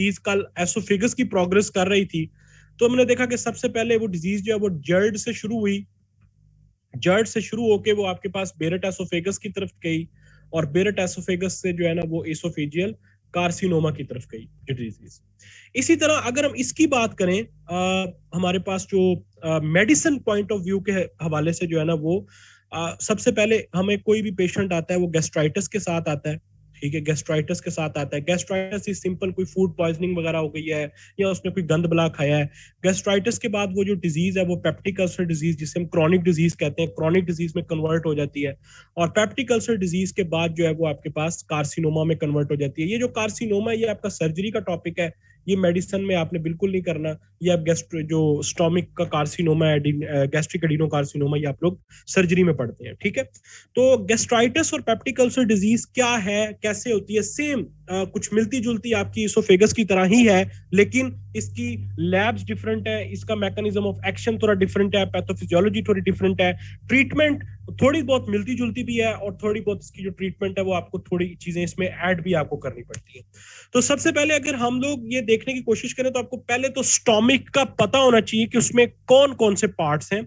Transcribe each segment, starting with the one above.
Disease कल oesophagus की progress कर रही थी, तो हमने देखा कि सबसे पहले वो डिजीज जो है वो जर्ड से शुरू हुई, जर्ड से शुरू होके वो आपके पास बेरेट एसोफेगस की तरफ गई, और बेरेट एसोफेगस से जो है ना वो एसोफेजियल कार्सिनोमा की तरफ गई जो डिजीज। इसी तरह अगर हम इसकी बात करें, हमारे पास जो मेडिसिन पॉइंट ऑफ व्यू के हवाले से जो है ना वो सबसे पहले हमें कोई भी पेशेंट आता है वो गैस्ट्राइटिस के साथ आता है, ठीक है, गैस्ट्राइटिस के साथ आता है। गैस्ट्राइटिस इज सिंपल कोई फूड पॉइजनिंग वगैरह हो गई है या उसने कोई गंद बला खाया है। गैस्ट्राइटिस के बाद वो जो डिजीज है वो पेप्टिक अल्सर डिजीज, जिसे हम क्रॉनिक डिजीज कहते हैं, क्रॉनिक डिजीज में कन्वर्ट हो जाती है, और पेप्टिक अल्सर डिजीज के बाद जो है वो आपके पास कार्सिनोमा में कन्वर्ट हो जाती है। ये जो कार्सिनोमा है ये आपका सर्जरी का टॉपिक है, ये मेडिसिन में आपने बिल्कुल नहीं करना। ये आप जो स्टोमिक का कार्सिनोमा है, गैस्ट्रिक एडिनो कार्सिनोमा, ये आप लोग सर्जरी में पढ़ते हैं, ठीक है। तो गैस्ट्राइटिस और पेप्टिक अल्सर डिजीज क्या है, कैसे होती है, सेम कुछ मिलती जुलती आपकी इसोफेगस की तरह ही है, लेकिन इसकी लैब्स डिफरेंट है, इसका मैकेनिज्म ऑफ एक्शन थोड़ा डिफरेंट है, पैथोफिजियोलॉजी थोड़ी डिफरेंट है, ट्रीटमेंट थोड़ी बहुत मिलती जुलती भी है, और थोड़ी बहुत इसकी जो ट्रीटमेंट है वो आपको थोड़ी चीजें इसमें ऐड भी आपको करनी पड़ती है। तो सबसे पहले अगर हम लोग ये देखने की कोशिश करें तो आपको पहले तो स्टोमिक का पता होना चाहिए कि उसमें कौन कौन से पार्ट्स हैं।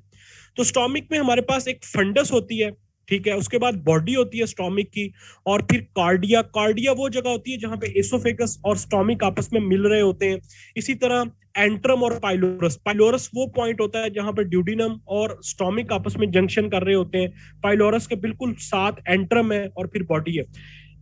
तो स्टोमिक में हमारे पास एक फंडस होती है, ठीक है, उसके बाद बॉडी होती है स्टोमिक की, और फिर कार्डिया। कार्डिया वो जगह होती है जहां पे एसोफेगस और स्टोमिक आपस में मिल रहे होते हैं। इसी तरह एंट्रम और पाइलोरस, पाइलोरस वो पॉइंट होता है जहां पे ड्यूडिनम और स्टोमिक आपस में जंक्शन कर रहे होते हैं। पाइलोरस के बिल्कुल साथ एंट्रम है और फिर बॉडी है।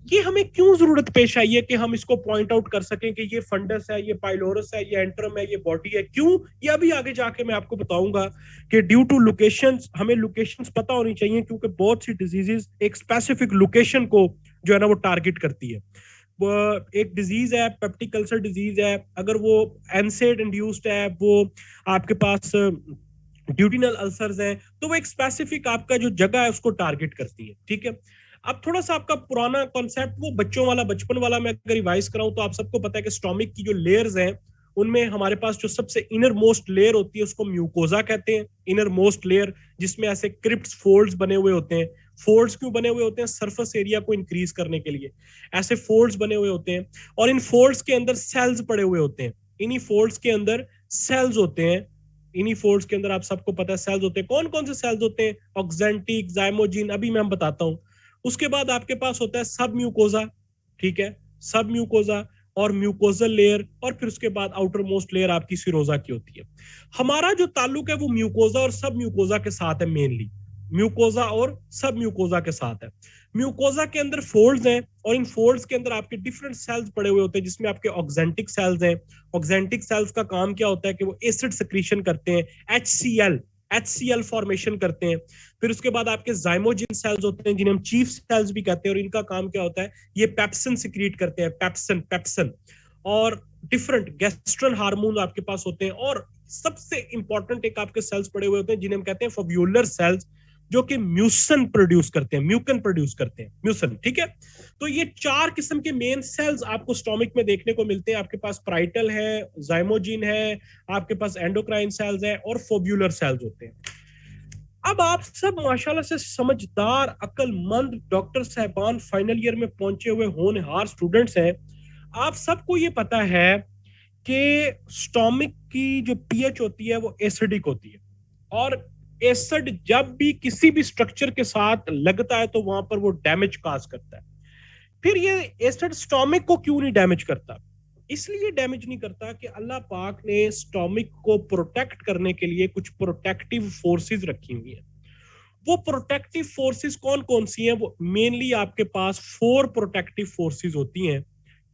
ये हमें क्यों जरूरत पेश आई है कि हम इसको पॉइंट आउट कर सकें कि ये फंडस है, ये पाइलोरस है, ये एंट्रम है, ये बॉडी है? क्यों? ये अभी आगे जाके मैं आपको बताऊंगा कि ड्यू टू लोकेशंस, हमें लोकेशंस पता होनी चाहिए, क्योंकि बहुत सी डिजीजेस एक स्पेसिफिक लोकेशन को जो है ना वो टारगेट करती है। वो एक डिजीज है पेप्टिक अल्सर डिजीज है, अगर वो एनसेड इंड्यूस्ड है, वो आपके पास ड्यूटिनल अल्सर्स हैं, तो वो एक स्पेसिफिक आपका जो जगह है उसको टारगेट करती है, ठीक है। अब थोड़ा सा आपका पुराना कॉन्सेप्ट वो बच्चों वाला, बचपन वाला मैं अगर रिवाइज कराऊं तो आप सबको पता है कि स्टोमिक की जो लेयर्स हैं उनमें हमारे पास जो सबसे इनर मोस्ट लेयर होती है उसको म्यूकोजा कहते हैं। इनर मोस्ट लेयर, जिसमें ऐसे क्रिप्ट्स फोल्ड्स बने हुए होते हैं। फोल्ड्स क्यों बने हुए होते हैं? सरफेस एरिया को इंक्रीज करने के लिए ऐसे फोल्ड्स बने हुए होते हैं, और इन फोल्ड्स के अंदर सेल्स पड़े हुए होते हैं। इन्हीं फोल्ड्स के अंदर सेल्स होते हैं, इन्हीं फोल्ड्स के अंदर आप सबको पता है सेल्स होते हैं। कौन कौन से सेल्स होते हैं? ऑक्जेंटिक, जाइमोजिन, अभी मैं बताता हूं। उसके बाद आपके पास होता है सब म्यूकोजा, ठीक है, सब म्यूकोजा और म्यूकोजल लेयर, और फिर उसके बाद आउटर मोस्ट लेयर आपकी सिरोजा की होती है। हमारा जो ताल्लुक है वो म्यूकोजा और सब म्यूकोजा के साथ है, मेनली म्यूकोजा और सब म्यूकोजा के साथ है। म्यूकोजा के अंदर फोल्ड्स हैं, और इन फोल्ड्स के अंदर आपके डिफरेंट सेल्स पड़े हुए होते हैं, जिसमें आपके ऑक्जेंटिक सेल्स हैं। ऑक्जेंटिक सेल्स का काम क्या होता है कि वो एसिड सिक्रीशन करते हैं, एचसीएल फॉर्मेशन करते हैं। फिर उसके बाद आपके जाइमोजिन सेल्स होते हैं जिन्हें हम चीफ सेल्स भी कहते हैं, और इनका काम क्या होता है? ये पेप्सिन सिक्रीट करते हैं, पेप्सिन। और डिफरेंट गैस्ट्रल हार्मोन आपके पास होते हैं, और सबसे इंपॉर्टेंट एक आपके सेल्स पड़े हुए होते हैं जिन्हें हम कहते हैं फब्यूलर सेल्स, जो कि म्यूसन प्रोड्यूस करते हैं, म्यूकन प्रोड्यूस करते हैं, म्यूसन, ठीक है। तो ये चार किस्म के मेन सेल्स आपको स्टोमिक में देखने को मिलते हैं। आपके पास प्राइटल है, जाइमोजिन है, आपके पास एंडोक्राइन सेल्स है, और फोब्यूलर सेल्स होते हैं। अब आप सब माशाल्लाह से समझदार, अक्लमंद डॉक्टर साहबान, फाइनल ईयर में पहुंचे हुए होनहार स्टूडेंट्स हैं। आप सबको ये पता है कि स्टोमिक की जो पीएच होती है वो एसिडिक होती है, और एसिड जब भी किसी भी स्ट्रक्चर के साथ लगता है तो वहां पर वो डैमेज काज करता है। फिर ये एसिड स्टोमिक को क्यों नहीं डैमेज करता? इसलिए डैमेज नहीं करता कि अल्लाह पाक ने स्टोमिक को प्रोटेक्ट करने के लिए कुछ प्रोटेक्टिव फोर्सेस रखी हुई है। वो प्रोटेक्टिव फोर्सेस कौन कौन सी हैं? वो मेनली आपके पास 4 प्रोटेक्टिव फोर्सेस होती हैं,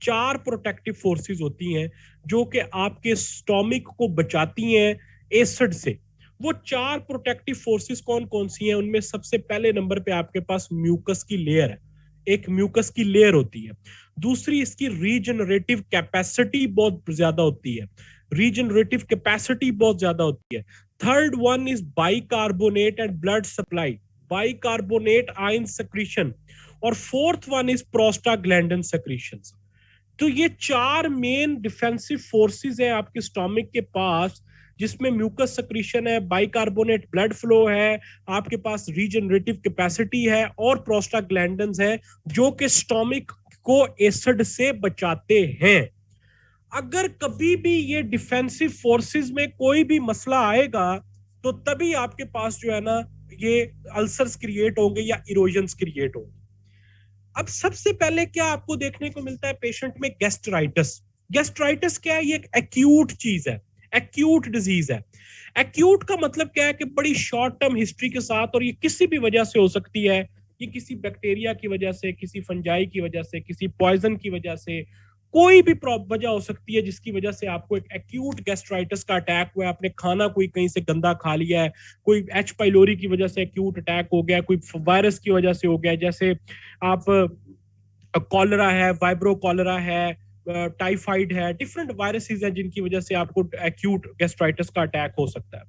4 प्रोटेक्टिव फोर्सेस होती हैं जो कि आपके स्टोमिक को बचाती हैं एसिड से। वो 4 प्रोटेक्टिव फोर्सेस कौन कौन सी हैं? उनमें सबसे पहले नंबर पे आपके पास म्यूकस की लेयर है, एक म्यूकस की लेयर होती है। दूसरी, इसकी रीजनरेटिव कैपेसिटी बहुत ज्यादा होती है, रीजनरेटिव कैपेसिटी बहुत ज्यादा होती है। Third one is bicarbonate and blood supply, bicarbonate ion secretion. और fourth one is prostaglandin secretions. तो ये 4 मेन डिफेंसिव फोर्सेस है आपके स्टोमिक के पास, जिसमें म्यूकस सेक्रीशन है, बाइकार्बोनेट ब्लड फ्लो है, आपके पास रीजनरेटिव कैपेसिटी है, और प्रोस्टाग्लैंडिन्स है, जो कि स्टोमिक को एसिड से बचाते हैं। अगर कभी भी ये डिफेंसिव फोर्सेस में कोई भी मसला आएगा तो तभी आपके पास जो है ना ये अल्सर्स क्रिएट होंगे या इरोजन्स क्रिएट होंगे। अब सबसे पहले क्या आपको देखने को मिलता है पेशेंट में? गैस्ट्राइटिस। गैस्ट्राइटिस क्या है? ये एक एक्यूट चीज है, एक्यूट डिजीज है। एक्यूट का मतलब क्या है कि बड़ी शॉर्ट टर्म हिस्ट्री के साथ, और ये किसी भी वजह से हो सकती है। ये किसी बैक्टीरिया की वजह से, किसी फंजाई की वजह से, किसी पॉइजन की वजह से, कोई भी वजह हो सकती है जिसकी वजह से आपको एक एक्यूट गैस्ट्राइटिस का अटैक हुआ है। आपने खाना कोई कहीं से गंदा खा लिया है, कोई एच पाइलोरी की वजह से एक्यूट अटैक हो गया, कोई वायरस की वजह से हो गया, जैसे आप कॉलरा है, वाइब्रो कॉलरा है, टाइफाइड है, डिफरेंट वायरसेस हैं जिनकी वजह से आपको एक्यूट गैस्ट्राइटिस का अटैक हो सकता है।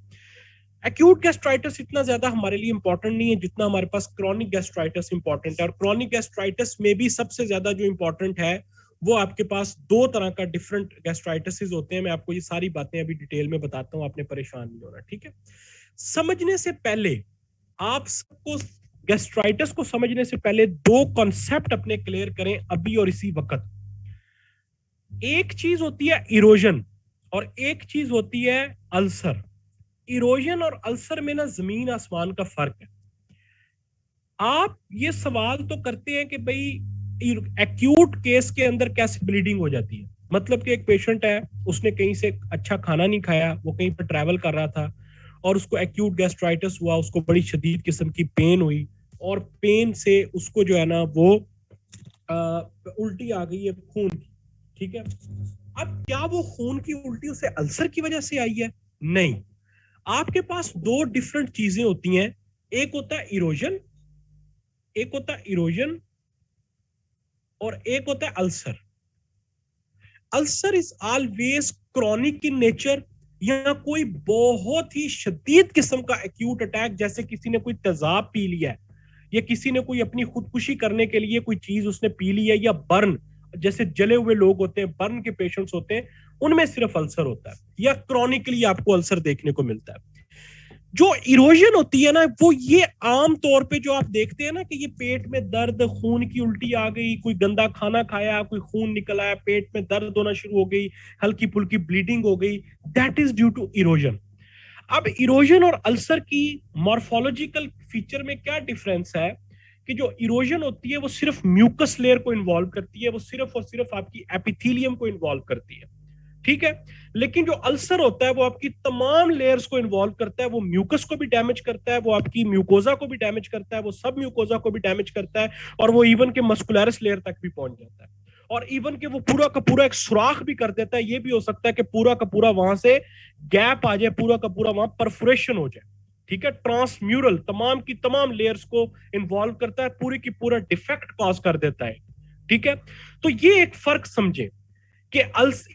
एक्यूट गैस्ट्राइटिस इतना ज्यादा हमारे लिए इंपॉर्टेंट नहीं है जितना हमारे पास क्रॉनिक गैस्ट्राइटिस इंपॉर्टेंट है। और क्रॉनिक गैस्ट्राइटिस में भी सबसे ज्यादा जो इंपॉर्टेंट है वो आपके पास दो तरह का डिफरेंट गैस्ट्राइटिस होते हैं। मैं आपको ये सारी बातें अभी डिटेल में बताता हूँ, आपने परेशान नहीं होना, ठीक है? समझने से पहले आप सबको, गैस्ट्राइटिस को समझने से पहले दो कॉन्सेप्ट अपने क्लियर करें अभी और इसी वक्त। एक चीज होती है इरोजन और एक चीज होती है अल्सर। इरोजन और अल्सर में ना जमीन आसमान का फर्क है। आप ये सवाल तो करते हैं कि भाई एक्यूट केस के अंदर कैसे ब्लीडिंग हो जाती है। मतलब कि एक पेशेंट है, उसने कहीं से अच्छा खाना नहीं खाया, वो कहीं पर ट्रैवल कर रहा था और उसको एक्यूट गैस्ट्राइटिस हुआ, उसको बड़ी शदीद किस्म की पेन हुई और पेन से उसको जो है ना वो उल्टी आ गई है खून की, ठीक है? अब क्या वो खून की उल्टी उसे अल्सर की वजह से आई है? नहीं। आपके पास दो डिफरेंट चीजें होती हैं। एक होता है इरोजन, एक होता है इरोजन और एक होता है ulcer. Ulcer is always chronic in nature, या कोई बहुत ही शदीद किस्म का एक्यूट अटैक, जैसे किसी ने कोई तेजाब पी लिया है या किसी ने कोई अपनी खुदकुशी करने के लिए कोई चीज उसने पी ली है, या बर्न, जैसे जले हुए लोग होते हैं, बर्न के पेशेंट्स होते हैं, उनमें सिर्फ अल्सर होता है या क्रॉनिकली आपको अल्सर देखने को मिलता है। जो इरोजन होती है ना, वो ये आम तौर पे जो आप देखते हैं ना कि ये पेट में दर्द, खून की उल्टी आ गई, कोई गंदा खाना खाया, कोई खून निकल आया, पेट में दर्द होना शुरू हो गई, हल्की फुल्की ब्लीडिंग हो गई, that is due to erosion. अब इरोजन और अल्सर की मॉर्फोलॉजिकल फीचर में क्या डिफरेंस है कि जो इरोजन होती है वो सिर्फ म्यूकस लेयर को इन्वॉल्व करती है, वो सिर्फ और सिर्फ आपकी एपिथेलियम को इन्वॉल्व करती है, ठीक है? लेकिन जो अल्सर होता है वो आपकी तमाम लेयर्स को इन्वॉल्व करता है। वो म्यूकस को भी डैमेज करता है, वो आपकी म्यूकोजा को भी डैमेज करता है, वो सब म्यूकोजा को भी डैमेज करता है, और वो इवन के मस्कुलरिस लेयर तक भी पहुंच जाता है, और इवन के वो पूरा का पूरा एक सुराख भी कर देता है। ये भी हो सकता है कि पूरा का पूरा वहां से गैप आ जाए, पूरा का पूरा वहां परफोरेशन हो जाए, ठीक है? ट्रांसम्यूरल तमाम की तमाम लेयर्स को इन्वॉल्व करता है, पूरी की पूरा डिफेक्ट कॉज कर देता है, ठीक है? तो ये एक फर्क समझे कि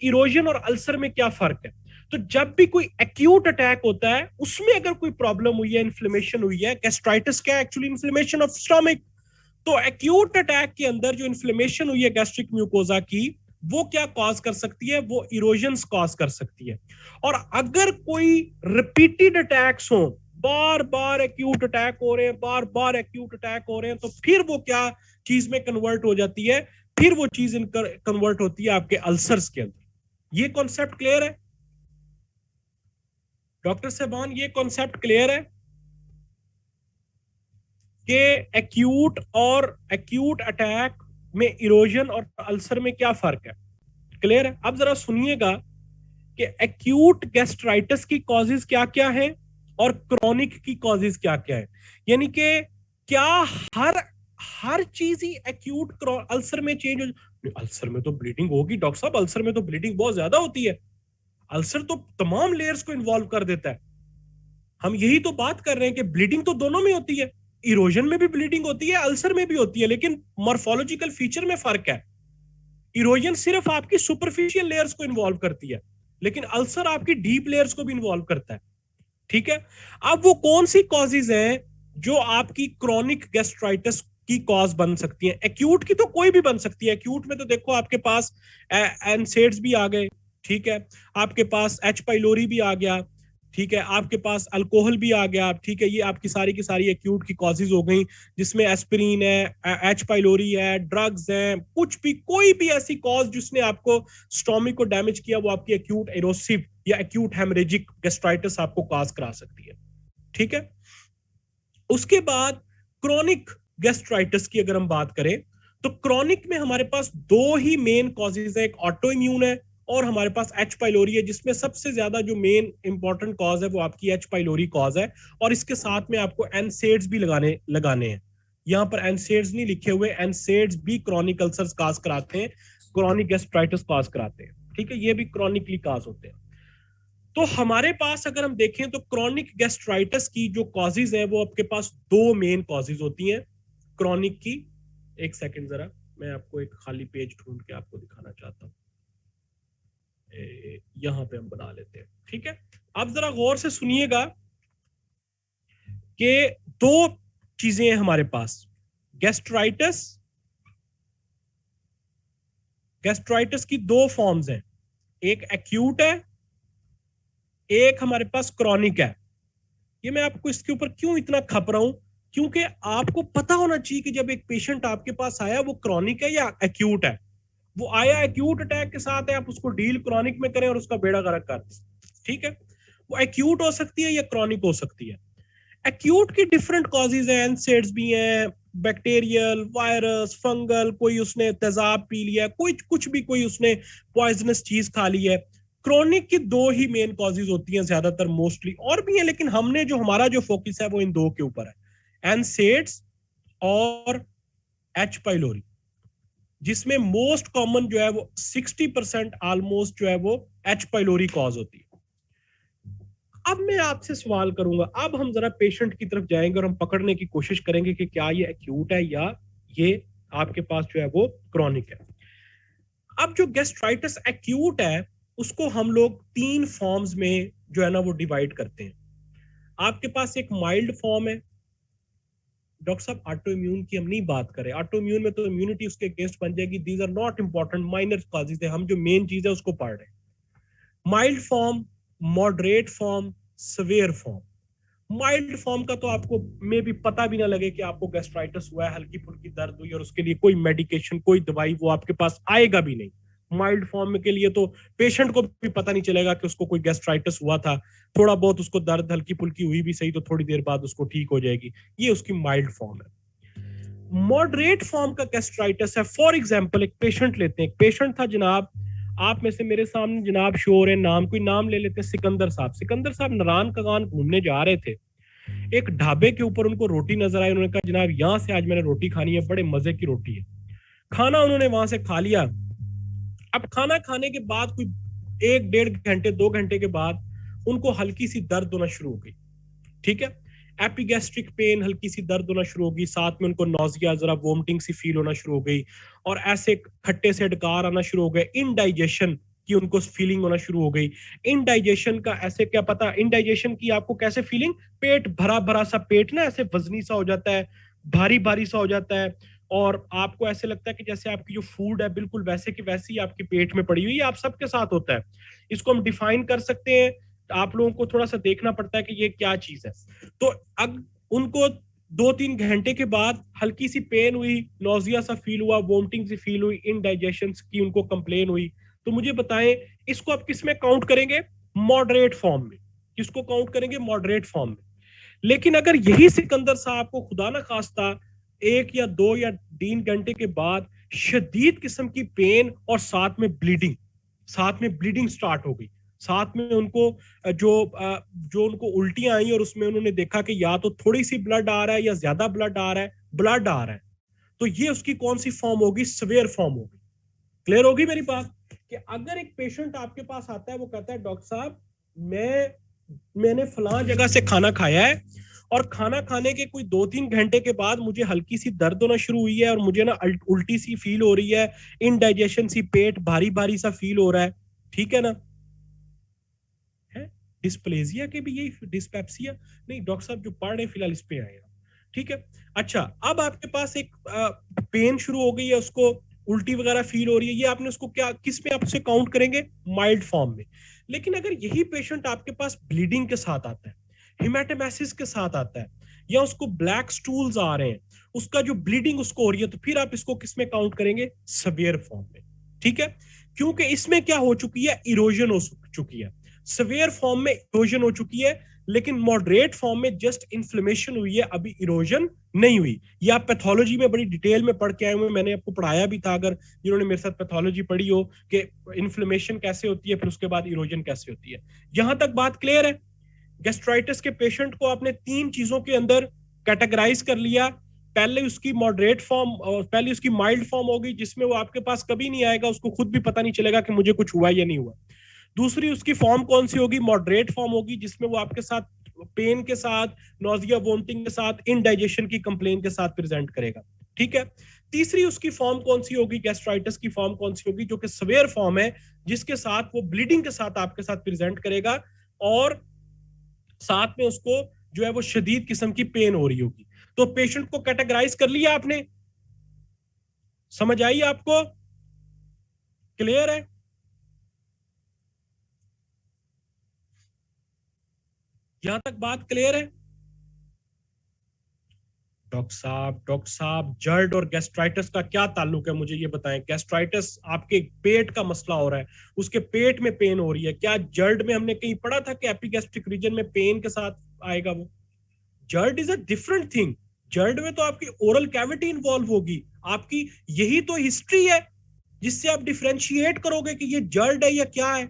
इरोजन और अल्सर में क्या फर्क है। तो जब भी कोई एक्यूट अटैक होता है उसमें अगर कोई प्रॉब्लम हुई है, इन्फ्लेमेशन हुई है, गैस्ट्राइटिस क्या है? Actually inflammation of stomach. तो एक्यूट अटैक के अंदर जो इन्फ्लेमेशन हुई है गैस्ट्रिक म्यूकोजा की, वो क्या कॉज कर सकती है? वो इरोजन्स कॉज कर सकती है। और अगर कोई रिपीटेड अटैक्स हो, बार बार एक्यूट अटैक हो रहे हैं, बार बार एक्यूट अटैक हो रहे हैं, तो फिर वो क्या चीज में कन्वर्ट हो जाती है? फिर वो चीज कन्वर्ट होती है आपके अल्सर्स के अंदर। ये कॉन्सेप्ट क्लियर है डॉक्टर साहबान? ये कॉन्सेप्ट क्लियर है कि एक्यूट और एक्यूट अटैक में इरोजन और अल्सर में क्या फर्क है? क्लियर है? अब जरा सुनिएगा कि एक्यूट गैस्ट्राइटिस की कॉजेज क्या क्या है और क्रॉनिक की कॉजेज क्या क्या है। यानी कि क्या हर हर चीज ही एक्यूट अल्सर में चेंज हो? अल्सर में तो ब्लीडिंग होगी डॉक्टर साहब, अल्सर में तो ब्लीडिंग बहुत ज्यादा होती है। अल्सर तो तमाम लेयर्स को इन्वॉल्व कर देता है। हम यही तो बात कर रहे हैं कि ब्लीडिंग तो दोनों में होती है, इरोजन में भी ब्लीडिंग होती है, अल्सर में भी होती है, लेकिन मॉर्फोलॉजिकल फीचर में फर्क है। इरोजन सिर्फ आपकी सुपरफिशियल लेयर्स को इन्वॉल्व करती है, लेकिन अल्सर आपकी डीप लेयर्स को भी इन्वॉल्व करता है, ठीक है? अब वो कौन सी कॉजेज हैं जो आपकी क्रॉनिक गैस्ट्राइटिस की कॉज बन सकती है? एक्यूट की तो कोई भी बन सकती है। एक्यूट में तो देखो आपके पास एनसेड्स भी आ गए, ठीक है? आपके पास एच पाइलोरी भी आ गया, ठीक है, आपके पास अल्कोहल भी आ गया, ठीक है, ये आपकी सारी की सारी एक्यूट की कॉजेज हो गई, जिसमें एस्पिरिन है, एच पाइलोरी है, ड्रग्स है, कुछ भी कोई भी ऐसी कॉज जिसने आपको स्टोमिक को डैमेज किया, वो आपकी एक्यूट एरोसिव या एक्यूट हेमरेजिक गैस्ट्राइटिस आपको कॉज करा सकती है। ठीक है, उसके बाद क्रॉनिक गैस्ट्राइटिस की अगर हम बात करें तो क्रॉनिक में हमारे पास दो ही मेन कॉजेज है, एक ऑटो इम्यून है और हमारे पास एच पाइलोरी है, जिसमें सबसे ज्यादा जो मेन इंपॉर्टेंट कॉज है वो आपकी एच पाइलोरी कॉज है। और इसके साथ में आपको एनसेड्स भी लगाने हैं। यहाँ पर एनसेड्स नहीं लिखे हुए, एनसेड्स भी क्रॉनिक अल्सर्स कॉज कराते हैं, क्रॉनिक गैस्ट्राइटिस कॉज कराते हैं। ठीक है, ये भी क्रॉनिकली कॉज होते हैं। तो हमारे पास अगर हम देखें तो क्रॉनिक गैस्ट्राइटिस की जो कॉजेज है वो आपके पास दो मेन कॉजेज होती हैं क्रॉनिक की। एक सेकंड जरा, मैं आपको एक खाली पेज ढूंढ के आपको दिखाना चाहता हूँ। यहां पे हम बना लेते हैं। ठीक है, अब जरा गौर से सुनिएगा कि दो चीजें हैं हमारे पास, गैस्ट्राइटिस गैस्ट्राइटिस की दो फॉर्म्स हैं, एक एक्यूट है, एक हमारे पास क्रॉनिक है। ये मैं आपको इसके ऊपर क्यों इतना खप रहा हूं, क्योंकि आपको पता होना चाहिए कि जब एक पेशेंट आपके पास आया वो क्रॉनिक है या एक्यूट है। वो आया एक्यूट अटैक के साथ है, आप उसको डील क्रॉनिक में करें और उसका बेड़ा गर्क कर दें। ठीक है, वो एक्यूट हो सकती है या क्रॉनिक हो सकती है। एक्यूट की डिफरेंट कॉजेज हैं, एनसेड्स भी हैं, बैक्टीरियल, वायरस, फंगल, कोई उसने तेजाब पी लिया, कोई कुछ भी, कोई उसने पॉइजनस चीज खा ली है। क्रॉनिक की दो ही मेन कॉजेज होती हैं ज्यादातर, मोस्टली और भी है, लेकिन हमने जो हमारा जो फोकस है वो इन दो के ऊपर है, एनसेड्स और एच पाइलोरी, जिसमें मोस्ट कॉमन जो है वो 60% ऑलमोस्ट जो है वो एच पाइलोरी कॉज होती है। अब मैं आपसे सवाल करूंगा, अब हम जरा पेशेंट की तरफ जाएंगे और हम पकड़ने की कोशिश करेंगे कि क्या ये एक्यूट है या ये आपके पास जो है वो क्रॉनिक है। अब जो गैस्ट्राइटिस एक्यूट है उसको हम लोग तीन फॉर्म्स में जो है ना वो डिवाइड करते हैं। आपके पास एक माइल्ड फॉर्म है। डॉक्टर साहब ऑटो इम्यून की हम नहीं बात करें, ऑटो इम्यून में तो इम्यूनिटी उसके अगेंस्ट बन जाएगी, these are not important, minor causes है, हम जो मेन चीज है उसको पढ़ रहे हैं। Mild form, moderate form, severe form. Mild form का तो आपको मे भी पता भी ना लगे कि आपको गैस्ट्राइटिस हुआ है, हल्की फुल्की दर्द हुई और उसके लिए कोई मेडिकेशन, कोई दवाई वो आपके पास आएगा भी नहीं। माइल्ड फॉर्म के लिए तो पेशेंट को भी पता नहीं चलेगा कि उसको कोई गैस्ट्राइटिस हुआ था, थोड़ा बहुत उसको दर्द हल्की फुल्की हुई भी सही तो थोड़ी देर बाद उसको ठीक हो जाएगी, ये उसकी माइल्ड फॉर्म है। मॉडरेट फॉर्म का गैस्ट्राइटिस है, फॉर एग्जांपल एक पेशेंट लेते हैं, एक पेशेंट था जनाब, आप में से मेरे सामने जनाब शोर है, नाम कोई नाम ले लेते हैं, सिकंदर साहब। सिकंदर साहब नारायण कगान घूमने जा रहे थे, एक ढाबे के ऊपर उनको रोटी नजर आई, उन्होंने कहा जनाब यहाँ से आज मैंने रोटी खानी है, बड़े मजे की रोटी है। खाना उन्होंने वहां से खा लिया। अब खाना खाने के बाद कोई 1-1.5 घंटे 2 घंटे के बाद उनको हल्की सी दर्द होना शुरू हो गई। ठीक है, एपिगैस्ट्रिक पेन, हल्की सी दर्द होना शुरू हो गई, साथ में उनको नॉजिया, जरा वोमिटिंग सी फील होना शुरू हो गई और ऐसे खट्टे से डकार आना शुरू हो गए, इनडाइजेशन की उनको फीलिंग होना शुरू हो गई। इनडाइजेशन का ऐसे क्या पता, इनडाइजेशन की आपको कैसे फीलिंग, पेट भरा भरा सा, पेट ना ऐसे वजनी सा हो जाता है, भारी भारी सा हो जाता है और आपको ऐसे लगता है कि जैसे आपकी जो फूड है बिल्कुल वैसे की वैसी आपकी पेट में पड़ी हुई है। आप सबके साथ होता है, इसको हम डिफाइन कर सकते हैं, आप लोगों को थोड़ा सा देखना पड़ता है कि ये क्या चीज है। तो अब उनको 2-3 घंटे के बाद हल्की सी पेन हुई, नोजिया सा फील हुआ, वोमिटिंग सी फील हुई, इनडाइजेशन की उनको कंप्लेन हुई। तो मुझे बताएं इसको आप किस में काउंट करेंगे, मॉडरेट फॉर्म में। किसको काउंट करेंगे, मॉडरेट फॉर्म में। लेकिन अगर यही सिकंदर साहब को खुदा ना खास्ता 1 या 2 या 3 घंटे के बाद शदीद किस्म की पेन और साथ में ब्लीडिंग स्टार्ट हो गई, साथ में उनको जो उनको उल्टियां आई और उसमें उन्होंने देखा कि या तो थोड़ी सी ब्लड आ रहा है या ज्यादा ब्लड आ रहा है, तो ये उसकी कौन सी फॉर्म होगी, सवेयर फॉर्म होगी। क्लियर होगी मेरी बात, कि अगर एक पेशेंट आपके पास आता है, वो कहता है डॉक्टर साहब मैंने फलां जगह से खाना खाया है और खाना खाने के कोई 2-3 घंटे के बाद मुझे हल्की सी दर्द होना शुरू हुई है और मुझे ना उल्टी सी फील हो रही है, इनडाइजेशन सी, पेट भारी भारी सा फील हो रहा है। ठीक है ना, है डिस्प्लेजिया के भी यही, डिस्पेप्सिया नहीं डॉक्टर साहब जो पढ़ रहे फिलहाल इस पे आए। ठीक है, अच्छा अब आपके पास एक पेन शुरू हो गई है, उसको उल्टी वगैरह फील हो रही है, ये आपने उसको क्या, किस में आप उसे काउंट करेंगे, माइल्ड फॉर्म में। लेकिन अगर यही पेशेंट आपके पास ब्लीडिंग के साथ आता है, हिमेटेमेसिस के साथ आता है, या उसको ब्लैक स्टूल्स आ रहे हैं, उसका जो ब्लीडिंग उसको हो रही है, तो फिर आप इसको किस में काउंट करेंगे? सवेयर फॉर्म में। ठीक है, क्योंकि इसमें क्या हो चुकी है? इरोजन हो चुकी है। सवेयर फॉर्म में इरोजन हो चुकी है, लेकिन मॉडरेट फॉर्म में जस्ट इन्फ्लेमेशन हुई है, अभी इरोजन नहीं हुई। ये आप पैथोलॉजी में बड़ी डिटेल में पढ़ के आए हुए, मैंने आपको पढ़ाया भी था, अगर जिन्होंने मेरे साथ पैथोलॉजी पढ़ी हो, कि इन्फ्लेमेशन कैसे होती है, फिर उसके बाद इरोजन कैसे होती है। यहां तक बात क्लियर है? गैस्ट्राइटिस के पेशेंट को आपने तीन चीजों के अंदर कैटेगराइज कर लिया। पहले उसकी मॉडरेट फॉर्म, और पहले उसकी माइल्ड फॉर्म होगी, जिसमें वो आपके पास कभी नहीं आएगा, उसको खुद भी पता नहीं चलेगा कि मुझे कुछ हुआ या नहीं हुआ। दूसरी उसकी फॉर्म कौन सी होगी? मॉडरेट फॉर्म होगी, जिसमें वो आपके साथ पेन के साथ, नोजिया, वोमिटिंग के साथ, इनडाइजेशन की कंप्लेन के साथ प्रेजेंट करेगा। ठीक है, तीसरी उसकी फॉर्म कौन सी होगी? गैस्ट्राइटिस की फॉर्म कौन सी होगी? जो कि सवेयर फॉर्म है, जिसके साथ वो ब्लीडिंग के साथ आपके साथ प्रेजेंट करेगा, और साथ में उसको जो है वो शदीद किस्म की पेन हो रही होगी। तो पेशेंट को कैटेगराइज कर लिया आपने? समझ आई आपको? क्लियर है? यहां तक बात क्लियर है? डॉक्टर साहब, जर्ड और गैस्ट्राइटिस का क्या ताल्लुक है, मुझे ये बताएं। गैस्ट्राइटिस आपके पेट का मसला हो रहा है, उसके पेट में पेन हो रही है, क्या जर्ड में हमने कहीं पढ़ा था कि एपिगैस्ट्रिक रीजन में पेन के साथ आएगा? वो GERD is a different thing. GERD में तो आपकी ओरल कैविटी इन्वॉल्व होगी। आपकी यही तो हिस्ट्री है जिससे आप डिफरेंशिएट करोगे कि ये जर्ड है या क्या है।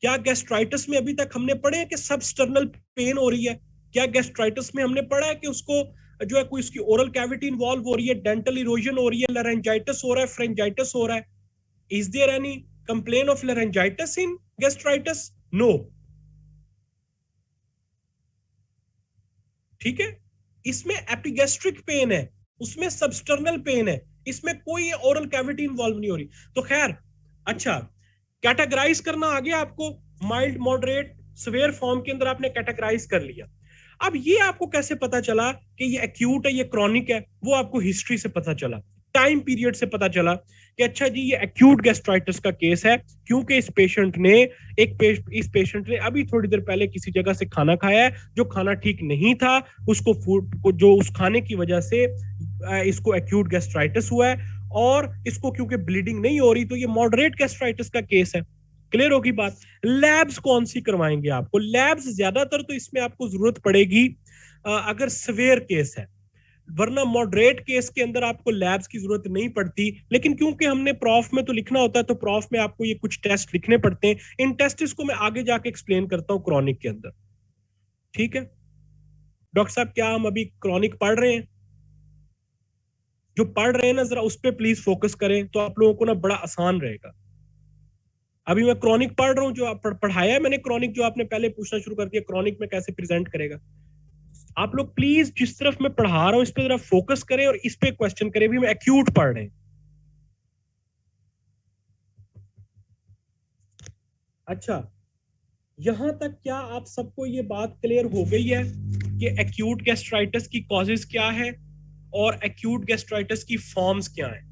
क्या गैस्ट्राइटिस में अभी तक हमने पढ़े हैं कि सबस्टर्नल पेन हो रही है? क्या गैस्ट्राइटिस में हमने पढ़ा है कि उसको जो है कोई उसकी ओरल कैविटी इन्वॉल्व हो रही है, डेंटल इरोजन हो रही है, लारेंजाइटिस हो रहा है, फ्रेंजाइटिस हो रहा है? Is there any complain of laryngitis in gastritis? No. ठीक है, इसमें एपिगैस्ट्रिक पेन है, उसमें सबस्टर्नल पेन है, इसमें कोई ओरल कैविटी इन्वॉल्व नहीं हो रही। तो खैर, अच्छा, कैटेगराइज करना आ गया आपको। माइल्ड, मॉडरेट, सवेयर फॉर्म के अंदर आपने कैटेगराइज कर लिया। अब ये आपको कैसे पता चला कि ये एक्यूट है, ये क्रॉनिक है? वो आपको हिस्ट्री से पता चला, टाइम पीरियड से पता चला कि अच्छा जी, ये एक्यूट गैस्ट्राइटिस का केस है, क्योंकि इस पेशेंट ने अभी थोड़ी देर पहले किसी जगह से खाना खाया है, जो खाना ठीक नहीं था, उसको फूड को, जो उस खाने की वजह से इसको एक्यूट गैस्ट्राइटिस हुआ है, और इसको क्योंकि ब्लीडिंग नहीं हो रही, तो ये मॉडरेट गैस्ट्राइटिस का केस है। क्लियर होगी बात? लैब्स कौन सी करवाएंगे आपको? लैब्स ज्यादातर तो इसमें आपको जरूरत पड़ेगी अगर सवेयर केस है, वरना मॉडरेट केस के अंदर आपको लैब्स की जरूरत नहीं पड़ती। लेकिन क्योंकि हमने प्रॉफ में तो लिखना होता है, तो प्रॉफ में आपको ये कुछ टेस्ट लिखने पड़ते हैं। इन टेस्ट को मैं आगे जाके एक्सप्लेन करता हूं क्रॉनिक के अंदर। ठीक है डॉक्टर साहब, क्या हम अभी क्रॉनिक पढ़ रहे हैं? जो पढ़ रहे हैं ना, जरा उस पर प्लीज फोकस करें, तो आप लोगों को ना बड़ा आसान रहेगा। अभी मैं क्रॉनिक पढ़ रहा हूँ, जो आप पढ़ाया है मैंने क्रॉनिक, जो आपने पहले पूछना शुरू कर दिया, क्रॉनिक में कैसे प्रेजेंट करेगा। आप लोग प्लीज जिस तरफ मैं पढ़ा रहा हूं, इस पे जरा फोकस करें और इस पे क्वेश्चन करें। भी हम एक्यूट पढ़ रहे हैं। अच्छा, यहां तक क्या आप सबको ये बात क्लियर हो गई है कि एक्यूट गैस्ट्राइटिस की कॉजेज क्या है और एक्यूट गैस्ट्राइटिस की फॉर्म्स क्या है?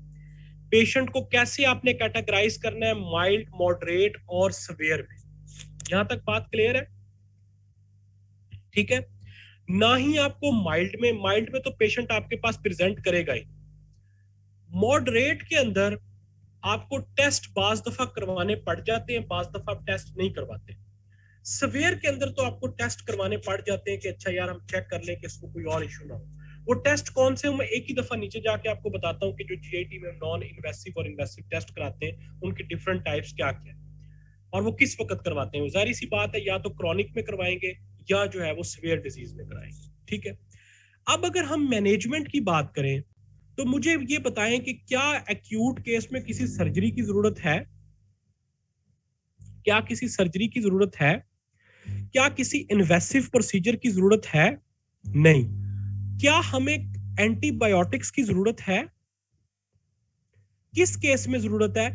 पेशेंट को कैसे आपने कैटेगराइज करना है, माइल्ड, मॉडरेट और सवेयर में? यहां तक बात क्लियर है? ठीक है, ना ही आपको माइल्ड में तो पेशेंट आपके पास प्रेजेंट करेगा ही। मॉडरेट के अंदर आपको टेस्ट बाज दफा करवाने पड़ जाते हैं, बाज दफा आप टेस्ट नहीं करवाते। सवेयर के अंदर तो आपको टेस्ट करवाने पड़ जाते हैं कि अच्छा यार, हम चेक कर लें कि इसको कोई और इशू ना हो। वो टेस्ट कौन से? मैं एक ही दफा नीचे जाके आपको बताता हूँ कि जो जीआईटी में नॉन इन्वेसिव और इन्वेसिव टेस्ट कराते हैं, उनके डिफरेंट टाइप्स क्या क्या है और वो किस वक्त करवाते हैं। जाहिर सी बात है, या तो क्रॉनिक में करवाएंगे या जो है वो सीवियर डिजीज में कराएंगे। ठीक है, अब अगर हम मैनेजमेंट की बात करें, तो मुझे ये बताएं कि क्या एक्यूट केस में किसी सर्जरी की जरूरत है? क्या किसी सर्जरी की जरूरत है? क्या किसी इन्वेसिव प्रोसीजर की जरूरत है? नहीं। क्या हमें एंटीबायोटिक्स की जरूरत है? किस केस में जरूरत है?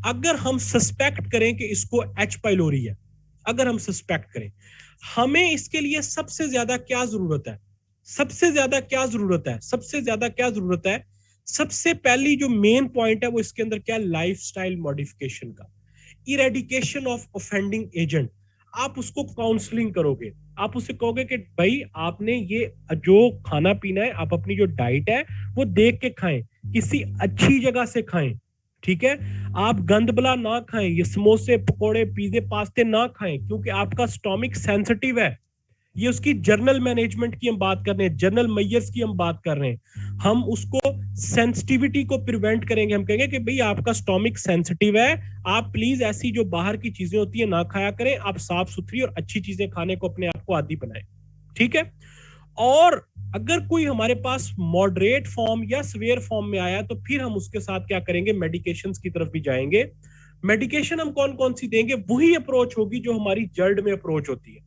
अगर हम सस्पेक्ट करें कि इसको एच पाइलोरी है, अगर हम सस्पेक्ट करें, हमें इसके लिए सबसे ज्यादा क्या जरूरत है? सबसे ज्यादा क्या जरूरत है? सबसे ज्यादा क्या जरूरत है? सबसे पहली जो मेन पॉइंट है वो इसके अंदर क्या? लाइफस्टाइल मॉडिफिकेशन का। Eradication of offending agent. आप उसको काउंसलिंग करोगे, आप उससे कहोगे कि भाई आपने ये जो खाना पीना है, आप अपनी जो डाइट है वो देख के खाएं, किसी अच्छी जगह से खाएं, ठीक है। आप गंदबला ना खाएं, ये समोसे पकोड़े पिज्जे पास्ते ना खाएं, क्योंकि आपका स्टोमिक सेंसिटिव है। ये उसकी जर्नल मैनेजमेंट की हम बात कर रहे हैं, जर्नल मैयर्स की हम बात कर रहे हैं। हम उसको सेंसिटिविटी को प्रिवेंट करेंगे, हम कहेंगे कि भाई आपका स्टोमिक सेंसिटिव है, आप प्लीज ऐसी जो बाहर की चीजें होती है ना खाया करें, आप साफ सुथरी और अच्छी चीजें खाने को अपने आप को आदी बनाएं, ठीक है। और अगर कोई हमारे पास मॉडरेट फॉर्म या सवेयर फॉर्म में आया, तो फिर हम उसके साथ क्या करेंगे, मेडिकेशंस की तरफ भी जाएंगे। मेडिकेशन हम कौन कौन सी देंगे, वही अप्रोच होगी जो हमारी जर्ड में अप्रोच होती है,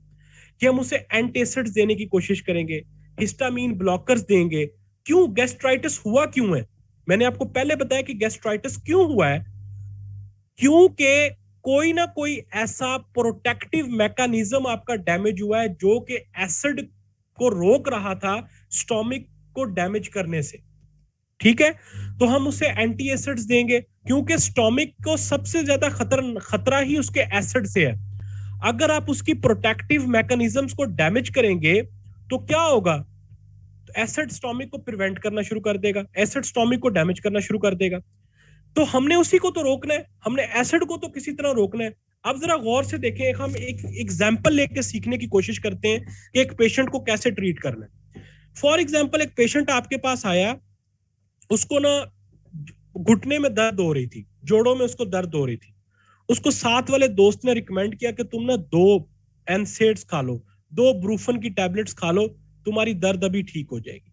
कि हम उसे एंटासिड्स देने की कोशिश करेंगे, हिस्टामीन ब्लॉकर्स देंगे। क्यों गैस्ट्राइटिस हुआ क्यों है, मैंने आपको पहले बताया कि गैस्ट्राइटिस क्यों हुआ है, क्योंकि कोई ना कोई ऐसा प्रोटेक्टिव मैकेनिज्म आपका डैमेज हुआ है जो कि एसिड को रोक रहा था स्टोमिक को डैमेज करने से, ठीक है। तो हम उसे एंटी एसिड्स देंगे, क्योंकि स्टोमिक को सबसे ज्यादा खतरा ही उसके एसिड से है। अगर आप उसकी प्रोटेक्टिव मैकेनिज्म्स को डैमेज करेंगे तो क्या होगा, तो एसिड स्टोमिक को प्रिवेंट करना शुरू कर देगा, एसिड स्टोमिक को डैमेज करना शुरू कर देगा। तो हमने उसी को तो रोकना है, हमने एसिड को तो किसी तरह रोकना है। अब जरा गौर से देखें, हम एक एग्जाम्पल लेके सीखने की कोशिश करते हैं कि एक पेशेंट को कैसे ट्रीट करना है। फॉर एग्जाम्पल, एक पेशेंट आपके पास आया, उसको ना घुटने में दर्द हो रही थी, जोड़ों में उसको दर्द हो रही थी। उसको साथ वाले दोस्त ने रिकमेंड किया कि तुम ना 2 एनसेड्स खा लो, 2 ब्रूफन की टैबलेट्स खा लो, तुम्हारी दर्द अभी ठीक हो जाएगी।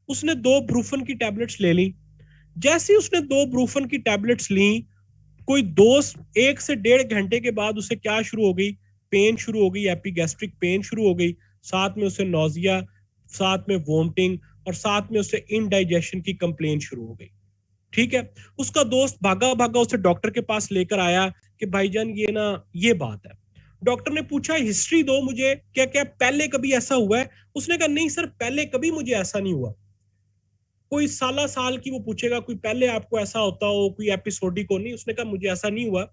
उसने 2 ब्रूफन की टैबलेट्स ले ली। जैसे ही उसने 2 ब्रूफन की टैबलेट्स ली, कोई 1 से 1.5 घंटे के बाद उसे क्या शुरू हो गई, पेन शुरू हो गई, एपिगैस्ट्रिक पेन शुरू हो गई, साथ में उसे नोजिया, साथ में वोमिटिंग, और साथ में उसे इनडाइजेशन की कंप्लेन शुरू हो गई, ठीक है। उसका दोस्त भागा भागा उसे डॉक्टर के पास लेकर आया कि भाईजान ये ना ये बात है। डॉक्टर ने पूछा हिस्ट्री दो मुझे, क्या क्या पहले कभी ऐसा हुआ है। उसने कहा नहीं सर, पहले कभी मुझे ऐसा नहीं हुआ। कोई साल की वो पूछेगा कोई पहले आपको ऐसा होता हो, कोई एपिसोडिक हो, नहीं। उसने कहा मुझे ऐसा नहीं हुआ,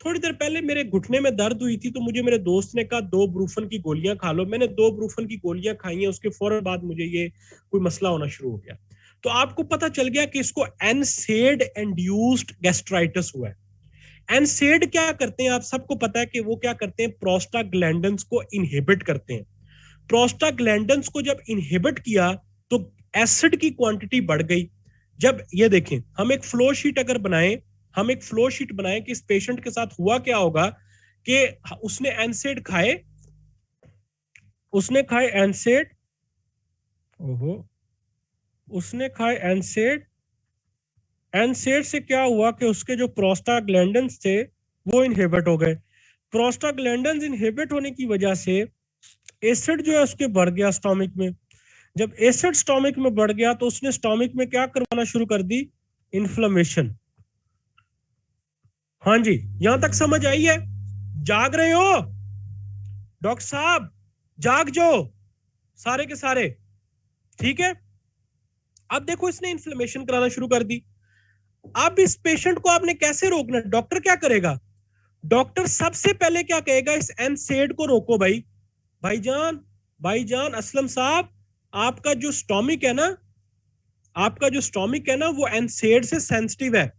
थोड़ी देर पहले मेरे घुटने में दर्द हुई थी, तो मुझे मेरे दोस्त ने कहा 2 ब्रूफन की गोलियां खा लो, मैंने 2 ब्रूफन की गोलियां खाई हैं, उसके फौरन बाद मुझे ये कोई मसला होना शुरू हो गया। तो आपको पता चल गया कि इसको एनसेड इंड्यूस्ड गैस्ट्राइटिस हुआ है। एनसेड क्या करते हैं, आप सबको पता है कि वो क्या करते हैं, प्रोस्टाग्लैंडिन्स को इनहिबिट करते हैं। प्रोस्टाग्लैंडिन्स को जब इनहिबिट किया तो एसिड की क्वांटिटी बढ़ गई। जब ये देखें, हम एक फ्लो शीट अगर बनाएं, हम एक फ्लो शीट बनाएं कि इस पेशेंट के साथ हुआ क्या होगा, कि उसने एनसेड खाए, उसने खाए एनसेड, ओहो, उसने खाए एनसेड। एनसेड से क्या हुआ कि उसके जो प्रोस्टाग्लैंडिन्स थे वो इनहिबिट हो गए। प्रोस्टाग्लैंडिन्स इनहिबिट होने की वजह से एसिड जो है उसके बढ़ गया स्टोमिक में। जब एसिड स्टोमिक में बढ़ गया तो उसने स्टोमिक में क्या करवाना शुरू कर दी, इन्फ्लेमेशन। हाँ जी, यहां तक समझ आई है? जाग रहे हो डॉक्टर साहब? जाग जो सारे के सारे, ठीक है। अब देखो इसने इन्फ्लेमेशन कराना शुरू कर दी। अब इस पेशेंट को आपने कैसे रोकना, डॉक्टर क्या करेगा, डॉक्टर सबसे पहले क्या कहेगा, इस एनसेड को रोको भाई। भाईजान, भाईजान असलम साहब, आपका जो स्टोमिक है ना, आपका जो स्टोमिक है ना वो एनसेड से सेंसिटिव है।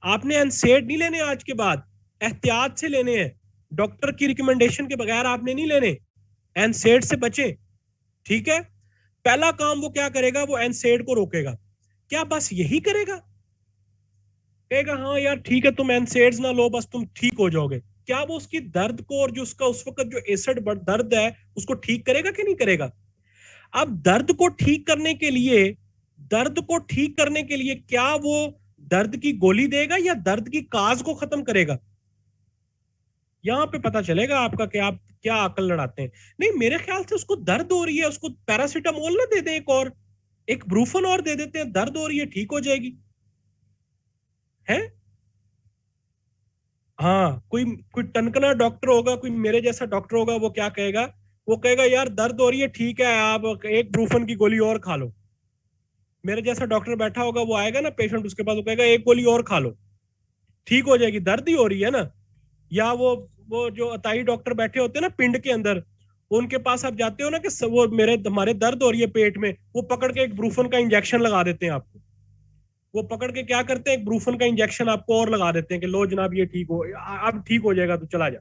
आपने एनसेड नहीं लेने आज के बाद, एहतियात से लेने हैं, डॉक्टर की रिकमेंडेशन के बगैर आपने नहीं लेने। एनसेड से बचे, ठीक है। पहला काम वो क्या करेगा, वो एनसेड को रोकेगा। क्या बस यही करेगा, कहेगा हाँ यार ठीक है तुम एनसेड्स ना लो, बस तुम ठीक हो जाओगे? क्या वो उसकी दर्द को और जो उसका उस वक्त जो एसिड दर्द है उसको ठीक करेगा कि नहीं करेगा? अब दर्द को ठीक करने के लिए, दर्द को ठीक करने के लिए क्या वो दर्द की गोली देगा या दर्द की काज को खत्म करेगा? यहां पे पता चलेगा आपका कि आप क्या अकल लड़ाते हैं। नहीं, मेरे ख्याल से उसको दर्द हो रही है, उसको पैरासीटामोल ना दे दे, एक ब्रूफन और दे देते हैं, दर्द हो रही है ठीक हो जाएगी, है। हाँ, कोई कोई टनकना डॉक्टर होगा, कोई मेरे जैसा डॉक्टर होगा, वो क्या कहेगा, वो कहेगा यार दर्द हो रही है ठीक है, आप एक ब्रूफन की गोली और खा लो। मेरे जैसा डॉक्टर बैठा होगा, वो आएगा ना पेशेंट उसके पास, वो कहेगा एक गोली और खा लो, ठीक हो जाएगी, दर्द ही हो रही है ना। या वो जो अताई डॉक्टर बैठे होते हैं ना पिंड के अंदर, उनके पास आप जाते हो ना कि वो हमारे दर्द हो रही है पेट में, वो पकड़ के एक ब्रूफन का इंजेक्शन लगा देते हैं आपको। वो पकड़ के क्या करते हैं, एक ब्रूफन का इंजेक्शन आपको और लगा देते हैं कि लो जनाब ये ठीक हो, अब ठीक हो जाएगा तो चला जा।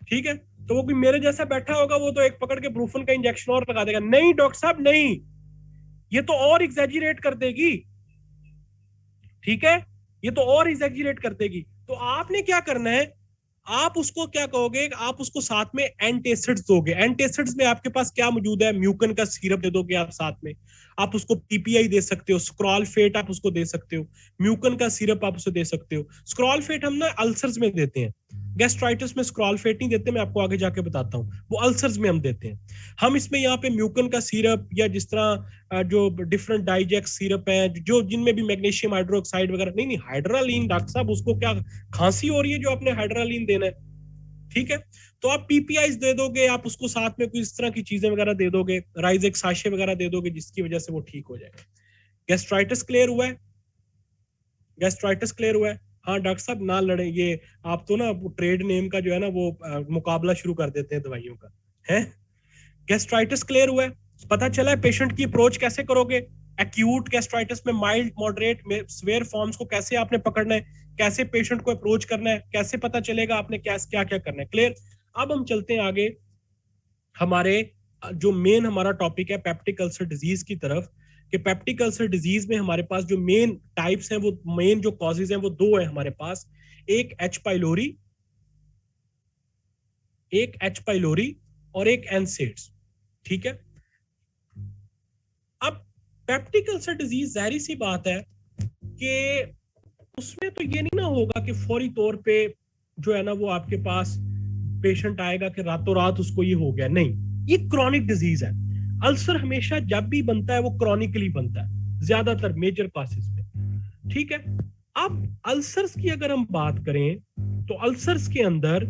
ठीक है, तो वो कोई मेरे जैसा बैठा होगा, वो तो एक पकड़ के ब्रूफन का इंजेक्शन और लगा देगा। नहीं डॉक्टर साहब नहीं, ये तो और एग्जैजरेट कर देगी। ठीक है, ये तो और एग्जैजरेट कर देगी। तो आपने क्या करना है, आप उसको क्या कहोगे, आप उसको साथ में एंटासिड्स दोगे। एंटासिड्स में आपके पास क्या मौजूद है, म्यूकन का सिरप दे दोगे आप साथ में। आप उसको पीपीआई दे सकते हो, स्क्रॉलफेट आप उसको दे सकते हो, म्यूकन का सिरप आप उसे दे सकते हो। स्क्रॉलफेट हम ना अल्सर्स में देते हैं, गैस्ट्राइटिस में स्क्रॉलफेट नहीं देते, मैं आपको आगे जाके बताता हूँ, वो अल्सर्स में हम देते हैं। हम इसमें यहाँ पे म्यूकन का सिरप या जिस तरह जो डिफरेंट डाइजेक्स सिरप है जो जिनमें भी मैग्नीशियम हाइड्रोक्साइड वगैरह, नहीं नहीं हाइड्रालीन, डॉक्टर साहब उसको क्या खांसी हो रही है जो आपने हाइड्रालीन देना है। ठीक है, तो आप पीपीआई दे दोगे, आप उसको साथ में कोई इस तरह की चीजें वगैरह दे दोगे, राइजेक साशे वगैरह दे दोगे, जिसकी वजह से वो ठीक हो जाएगा। गैस्ट्राइटिस क्लियर हुआ है, गैस्ट्राइटिस क्लियर हुआ है। हाँ डॉक्टर साहब ना लड़े, ये आप तो ना ट्रेड नेम का जो है ना वो मुकाबला शुरू कर देते हैं दवाइयों का है। गैस्ट्राइटिस क्लियर हुआ है, पता चला है पेशेंट की अप्रोच कैसे करोगे। एक्यूट गैस्ट्राइटिस में माइल्ड, मॉडरेट, स्वेयर फॉर्म्स को कैसे आपने पकड़ना है, कैसे पेशेंट को अप्रोच करना है, कैसे पता चलेगा आपने क्या क्या क्या करना है। क्लियर। अब हम चलते हैं आगे हमारे जो मेन हमारा टॉपिक है पेप्टिक अल्सर डिजीज की तरफ, कि पेप्टिक अल्सर डिजीज में हमारे पास जो मेन टाइप्स हैं, वो मेन जो कॉजेज हैं वो दो है हमारे पास। एक एच पाइलोरी, एक एच पाइलोरी और एक एनसेड्स। ठीक है, अब पेप्टिक अल्सर डिजीज जाहिर सी बात है कि उसमें तो ये नहीं ना होगा कि फौरी तौर पे जो है ना वो आपके पास पेशेंट आएगा कि रातों रात उसको ये हो गया, नहीं, ये क्रॉनिक डिजीज है। अल्सर हमेशा जब भी बनता है वो क्रॉनिकली बनता है, ज्यादातर मेजर केसेस में। ठीक है, अब अल्सर्स की अगर हम बात करें तो अल्सर्स के अंदर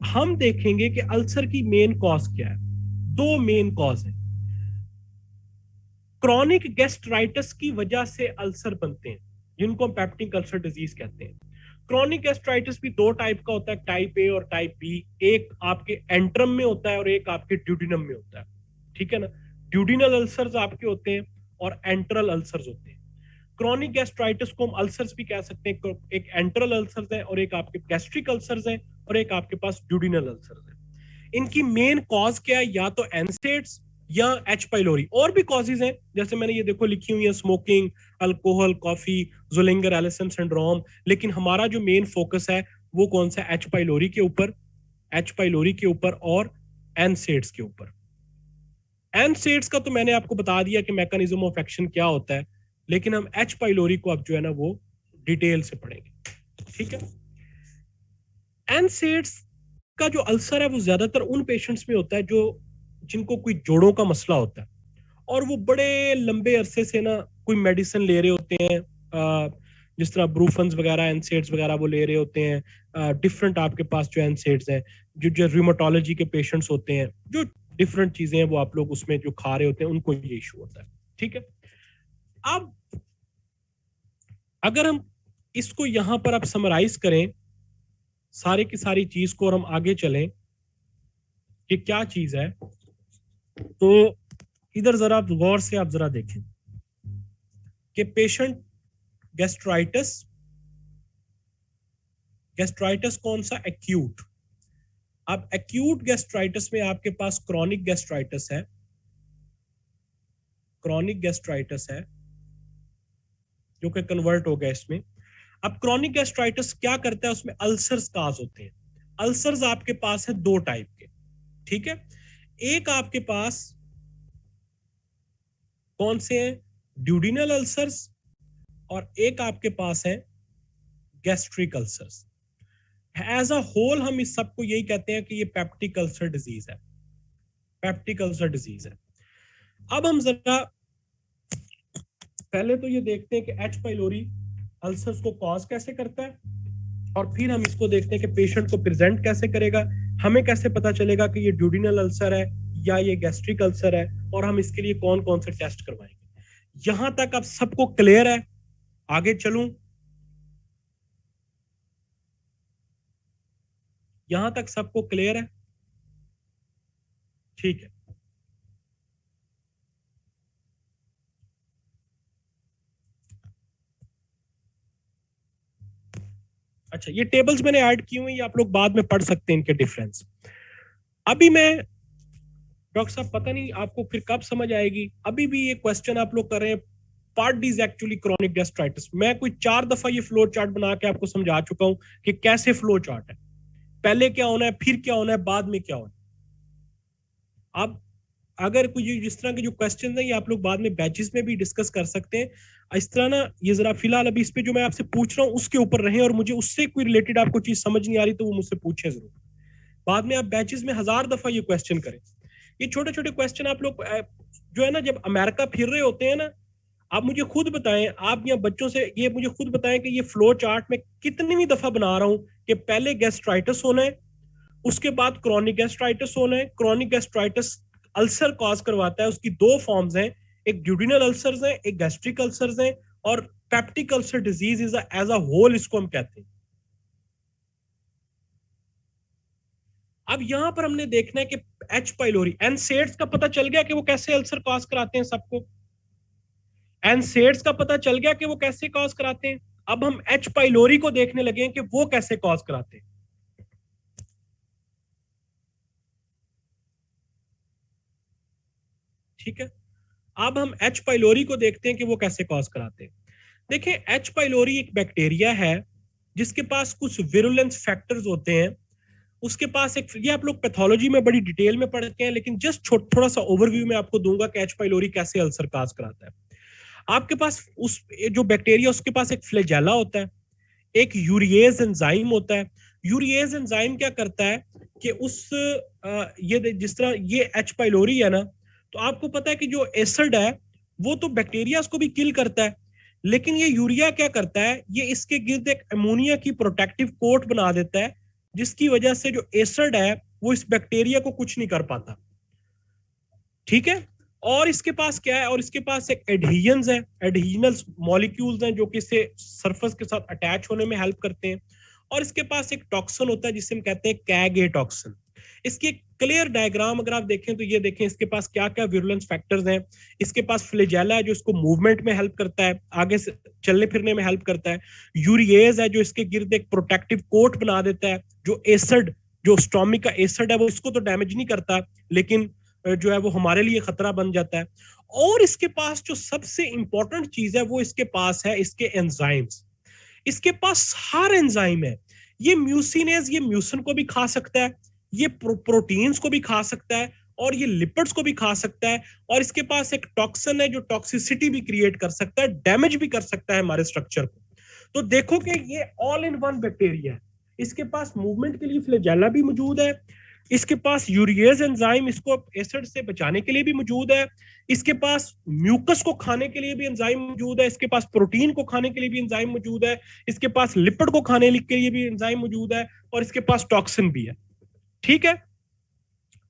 हम देखेंगे कि अल्सर की मेन कॉज क्या है। दो मेन कॉज है। क्रॉनिक गैस्ट्राइटिस की वजह से अल्सर बनते हैं, जिनको हम पेप्टिक अल्सर डिजीज कहते हैं। क्रॉनिक गैस्ट्राइटिस भी दो टाइप का होता है, टाइप ए और टाइप बी। एक आपके एंट्रम में होता है और एक आपके ड्यूडिनम में होता है। ठीक है ना, ड्यूडिनल अल्सर्स आपके होते हैं और एंट्रल अल्सर्स होते हैं। क्रॉनिक गैस्ट्राइटिस को हम अल्सर्स भी कह सकते हैं, एक एंट्रल अल्सर्स है और एक आपके गैस्ट्रिक अल्सर्स है और एक आपके पास ड्यूडिनल अल्सर्स है। इनकी मेन कॉज क्या है, या तो एनसेड्स या एच पाइलोरी। और भी कॉजेज हैं, जैसे मैंने ये देखो लिखी हुई है, smoking, alcohol, coffee, Zollinger Allison syndrome. लेकिन हमारा जो मेन फोकस है वो कौन सा, एच पाइलोरी के ऊपर, एच पाइलोरी के ऊपर और एनसेड्स के ऊपर। एनसेड्स का तो मैंने आपको बता दिया कि मैकेनिज्म ऑफ एक्शन क्या होता है, लेकिन हम एच पाइलोरी को अब जो है ना वो डिटेल से पढ़ेंगे। ठीक है, एनसेड्स का जो अल्सर है वो ज्यादातर उन पेशेंट्स में होता है जो जिनको कोई जोड़ों का मसला होता है और वो बड़े लंबे अरसे से ना कोई मेडिसिन ले रहे होते हैं, जिस तरह ब्रूफन्स वगैरह, एनसेड्स वगैरह वो ले रहे होते हैं। डिफरेंट आपके पास जो एनसेड्स हैं, जो जो रिमोटोलॉजी के पेशेंट्स होते हैं, जो डिफरेंट चीजें हैं वो आप लोग उसमें जो खा रहे होते हैं, उनको ये इशू होता है। ठीक है, अब अगर हम इसको यहां पर आप समराइज करें सारे की सारी चीज को और हम आगे चलें कि क्या चीज है, तो इधर जरा गौर से आप जरा देखें कि पेशेंट गैस्ट्राइटिस, गैस्ट्राइटिस कौन सा, एक्यूट। अब एक्यूट गैस्ट्राइटिस में आपके पास क्रॉनिक गैस्ट्राइटिस है, क्रॉनिक गैस्ट्राइटिस है जो कि कन्वर्ट हो गया इसमें। अब क्रॉनिक गैस्ट्राइटिस क्या करता है, उसमें अल्सर्स काज होते हैं। अल्सर्स आपके पास है दो टाइप के। ठीक है, एक आपके पास कौन से हैं, ड्यूडिनल अल्सर्स, और एक आपके पास है gastric ulcers. As a whole हम इस सबको यही कहते हैं कि ये पेप्टिक अल्सर डिजीज है, पेप्टिक अल्सर डिजीज है। अब हम जरा पहले तो ये देखते हैं कि एच पाइलोरी अल्सर्स को कॉज कैसे करता है, और फिर हम इसको देखते हैं कि पेशेंट को प्रेजेंट कैसे करेगा, हमें कैसे पता चलेगा कि ये ड्यूडिनल अल्सर है या ये गैस्ट्रिक अल्सर है, और हम इसके लिए कौन कौन से टेस्ट करवाएंगे। यहां तक अब सबको क्लियर है, आगे चलूं। यहां तक सबको क्लियर है? ठीक है। अच्छा, ये टेबल्स मैंने ऐड की हुई, आप लोग बाद में पढ़ सकते हैं इनके डिफरेंस। अभी मैं डॉक्टर साहब पता नहीं आपको फिर कब समझ आएगी, अभी भी ये क्वेश्चन आप लोग कर रहे हैं part D is actually chronic gastritis. मैं कोई 4 दफा ये फ्लो चार्ट बना के आपको समझा चुका हूं कि कैसे फ्लो चार्ट है, पहले क्या होना है, फिर क्या होना है, बाद में क्या होना है। अब अगर कोई जिस तरह के जो क्वेश्चन है ये आप लोग बाद में बैचेस में भी डिस्कस कर सकते हैं। इस तरह ना ये जरा फिलहाल अभी इस पे जो मैं आपसे पूछ रहा हूँ उसके ऊपर रहे, और मुझे उससे कोई रिलेटेड आपको चीज समझ नहीं आ रही तो वो मुझसे पूछे जरूर। बाद में आप बैचेस में 1000 दफा ये क्वेश्चन करें। ये छोटे छोटे क्वेश्चन आप लोग जो है ना, जब अमेरिका फिर रहे होते हैं ना, आप मुझे खुद बताएं, आप यहाँ बच्चों से ये मुझे खुद बताएं कि ये फ्लो चार्ट में कितनी दफा बना रहा हूं कि पहले गैस्ट्राइटिस होना है, उसके बाद क्रॉनिक गैस्ट्राइटिस होना है। क्रॉनिक गैस्ट्राइटिस अल्सर कॉज करवाता है, उसकी दो फॉर्म्स हैं, एक ड्यूडिनल अल्सर्स हैं, एक गैस्ट्रिक अल्सर्स हैं, और peptic ulcer disease is as a whole इसको हम कहते हैं। अब यहां पर हमने देखना है कि एच पाइलोरी एनसेड्स का पता चल गया कि वो कैसे अल्सर कॉज कराते हैं सबको। एनसेड्स का पता चल गया कि वो कैसे कॉज कराते हैं। अब हम एच पाइलोरी को देखने लगे हैं कि वो कैसे कॉज कराते हैं। ठीक है, अब हम एच पाइलोरी को देखते हैं कि वो कैसे कॉज कराते हैं। देखिए, एच पाइलोरी एक बैक्टीरिया है जिसके पास कुछ विरुलेंस फैक्टर्स होते हैं। उसके पास एक, ये आप लोग पैथोलॉजी में बड़ी डिटेल में पढ़ते हैं, लेकिन जस्ट थोड़ा सा ओवरव्यू में आपको दूंगा कि एच पाइलोरी कैसे अल्सर काज कराता है। आपके पास उस जो बैक्टीरिया उसके पास एक फ्लैजेला होता है, एक यूरिएज एंजाइम होता है। यूरिएज एंजाइम क्या करता है कि ये जिस तरह ये एच पाइलोरी है ना, तो आपको पता है कि जो एसिड है वो तो बैक्टीरिया को भी किल करता है, लेकिन ये यूरिया क्या करता है, ये इसके गिर्द एक अमोनिया की प्रोटेक्टिव कोट बना देता है, जिसकी वजह से जो एसिड है वो इस बैक्टीरिया को कुछ नहीं कर पाता। ठीक है, और इसके पास क्या है, और इसके पास एक एडहीजन्स है, एडहीजनल मॉलिक्यूल्स हैं जो कि इससे सरफेस के साथ अटैच होने में हेल्प करते हैं। और इसके पास एक टॉक्सिन होता है जिसे हम कहते हैं कैग ए टॉक्सिन। इसकी एक क्लियर डायग्राम अगर आप देखें तो ये देखें इसके पास क्या क्या विरुलेंस फैक्टर्स हैं। इसके पास फ्लैजेला है जो इसको मूवमेंट में हेल्प करता है, आगे से चलने फिरने में हेल्प करता है। यूरिएज है जो इसके गिर्द एक प्रोटेक्टिव कोट बना देता है, जो एसिड, जो स्टोमिक का एसिड है वो इसको तो डैमेज नहीं करता, लेकिन जो है वो हमारे लिए खतरा बन जाता है। और इसके पास जो सबसे इंपॉर्टेंट चीज है वो इसके पास है इसके एंजाइम्स। इसके पास हर एंजाइम है। ये म्यूसिनेज, ये म्यूसिन को भी खा सकता है, ये प्रोटीन्स को भी खा सकता है, और ये लिपिड्स को भी खा सकता है। और इसके पास एक टॉक्सिन है जो टॉक्सिसिटी भी क्रिएट कर सकता है, डैमेज भी कर सकता है हमारे स्ट्रक्चर को। तो देखो कि ये ऑल इन वन बैक्टीरिया है। इसके पास मूवमेंट के लिए फ्लैजेला भी मौजूद है, इसके पास यूरिएज एंजाइम इसको एसिड से बचाने के लिए भी मौजूद है, इसके पास म्यूकस को खाने के लिए भी एंजाइम मौजूद है, इसके पास प्रोटीन को खाने के लिए भी एंजाइम मौजूद है, इसके पास लिपिड को खाने के लिए भी एंजाइम मौजूद है, और इसके पास टॉक्सिन भी है। ठीक है,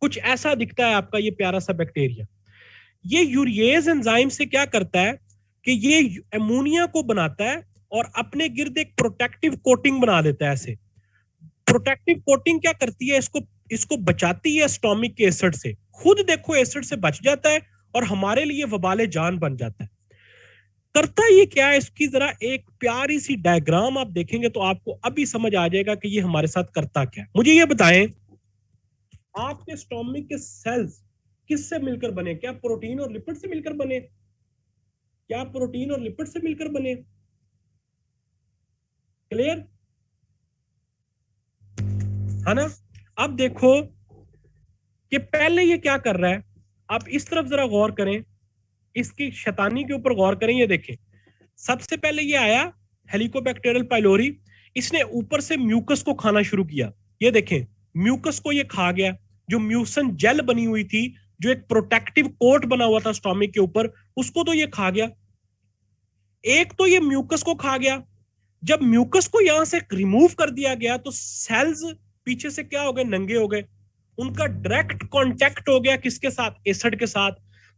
कुछ ऐसा दिखता है आपका ये प्यारा सा बैक्टीरिया। ये यूरिएज एंजाइम से क्या करता है कि ये अमोनिया को बनाता है और अपने गिर्द एक प्रोटेक्टिव कोटिंग बना देता है। ऐसे प्रोटेक्टिव कोटिंग क्या करती है, इसको इसको बचाती है स्टोमिक के एसिड से। खुद देखो एसिड से बच जाता है और हमारे लिए वबाले जान बन जाता है। करता ये क्या है, इसकी जरा एक प्यारी सी डायग्राम आप देखेंगे तो आपको अभी समझ आ जाएगा कि ये हमारे साथ करता क्या है। मुझे ये बताएं, आपके स्टोमिक के सेल्स किससे मिलकर बने? क्या प्रोटीन और लिपिड से मिलकर बने? क्या प्रोटीन और लिपिड से मिलकर बने? क्लियर है ना? अब देखो कि पहले ये क्या कर रहा है, आप इस तरफ जरा गौर करें, इसकी शैतानी के ऊपर गौर करें। ये देखें, सबसे पहले ये आया हेलिकोबैक्टीरियल पाइलोरी, इसने ऊपर से म्यूकस को खाना शुरू किया। ये देखें, म्यूकस को ये खा गया, जो म्यूसन जेल बनी हुई थी, जो एक प्रोटेक्टिव कोट बना हुआ था स्टोमिक के ऊपर, उसको तो ये खा गया। एक तो ये म्यूकस को खा गया। जब म्यूकस को यहां से रिमूव कर दिया गया तो सेल्स पीछे से क्या हो गए, नंगे हो गए। उनका डायरेक्ट कांटेक्ट हो गया किसके साथ, एसिड के साथ।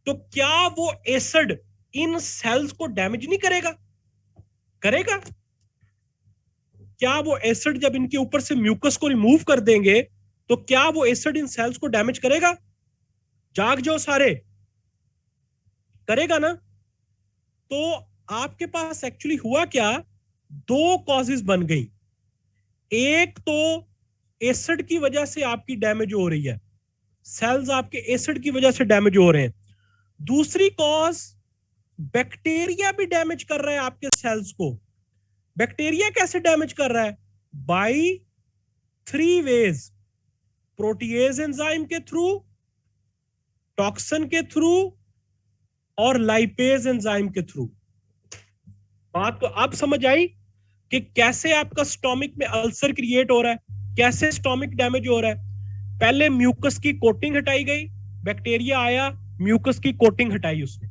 तो क्या वो एसिड इन सेल्स को डैमेज नहीं करेगा? करेगा। क्या वो एसिड जब इनके ऊपर से म्यूकस को रिमूव कर देंगे तो क्या वो एसिड इन सेल्स को डैमेज करेगा? जाग जाओ सारे, करेगा ना? तो आपके पास एक्चुअली हुआ क्या, दो कॉजेज बन गई। एक तो एसिड की वजह से आपकी डैमेज हो रही है, सेल्स आपके एसिड की वजह से डैमेज हो रहे हैं। दूसरी कॉज, बैक्टीरिया भी डैमेज कर रहा है आपके सेल्स को। बैक्टीरिया कैसे डैमेज कर रहा है? बाय 3 वेज, प्रोटीएज एंजाइम के थ्रू, टॉक्सिन के थ्रू और लाइपेज एंजाइम के थ्रू। बात तो अब समझ आई कि कैसे आपका स्टोमिक में अल्सर क्रिएट हो रहा है, कैसे स्टोमिक डैमेज हो रहा है। पहले म्यूकस की कोटिंग हटाई गई, बैक्टीरिया आया, म्यूकस की कोटिंग हटाई उसने।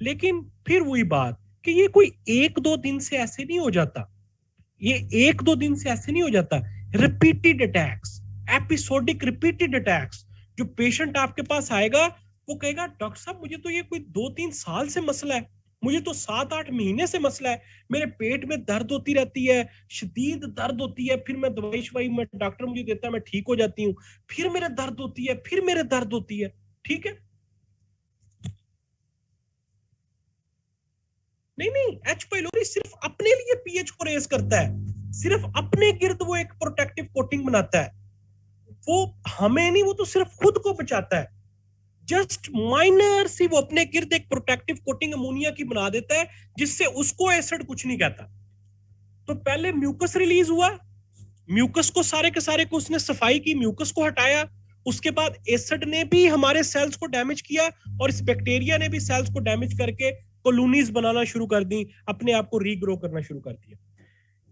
लेकिन फिर वही बात कि ये कोई एक दो दिन से ऐसे नहीं हो जाता, ये एक दो दिन से ऐसे नहीं हो जाता। Repeated attacks, episodic repeated attacks. जो पेशेंट आपके पास आएगा वो कहेगा डॉक्टर साहब मुझे तो ये कोई 2-3 साल से मसला है, मुझे तो 7-8 महीने से मसला है, मेरे पेट में दर्द होती रहती है, शदीद दर्द होती है, फिर मैं दवाई शवाई में डॉक्टर मुझे देता है, मैं ठीक हो जाती हूँ, फिर मेरे दर्द होती है, फिर मेरे दर्द होती है। ठीक है, नहीं नहीं, एच पाइलोरी सिर्फ अपने लिए पीएच को रेज करता है, सिर्फ अपने गिर्द वो एक प्रोटेक्टिव कोटिंग बनाता है, वो हमें नहीं, वो तो सिर्फ खुद को बचाता है। जस्ट माइनर सी वो अपने गिर्द एक प्रोटेक्टिव कोटिंग अमोनिया की बना देता है, जिससे उसको एसिड कुछ नहीं कहता। तो पहले म्यूकस रिलीज हुआ, म्यूकस को सारे के सारे को उसने सफाई की, म्यूकस को हटाया, उसके बाद एसिड ने भी हमारे सेल्स को डैमेज किया और इस बैक्टीरिया ने भी सेल्स को डैमेज करके कॉलोनीज बनाना शुरू कर दी, अपने आप को रीग्रो करना शुरू कर दिया।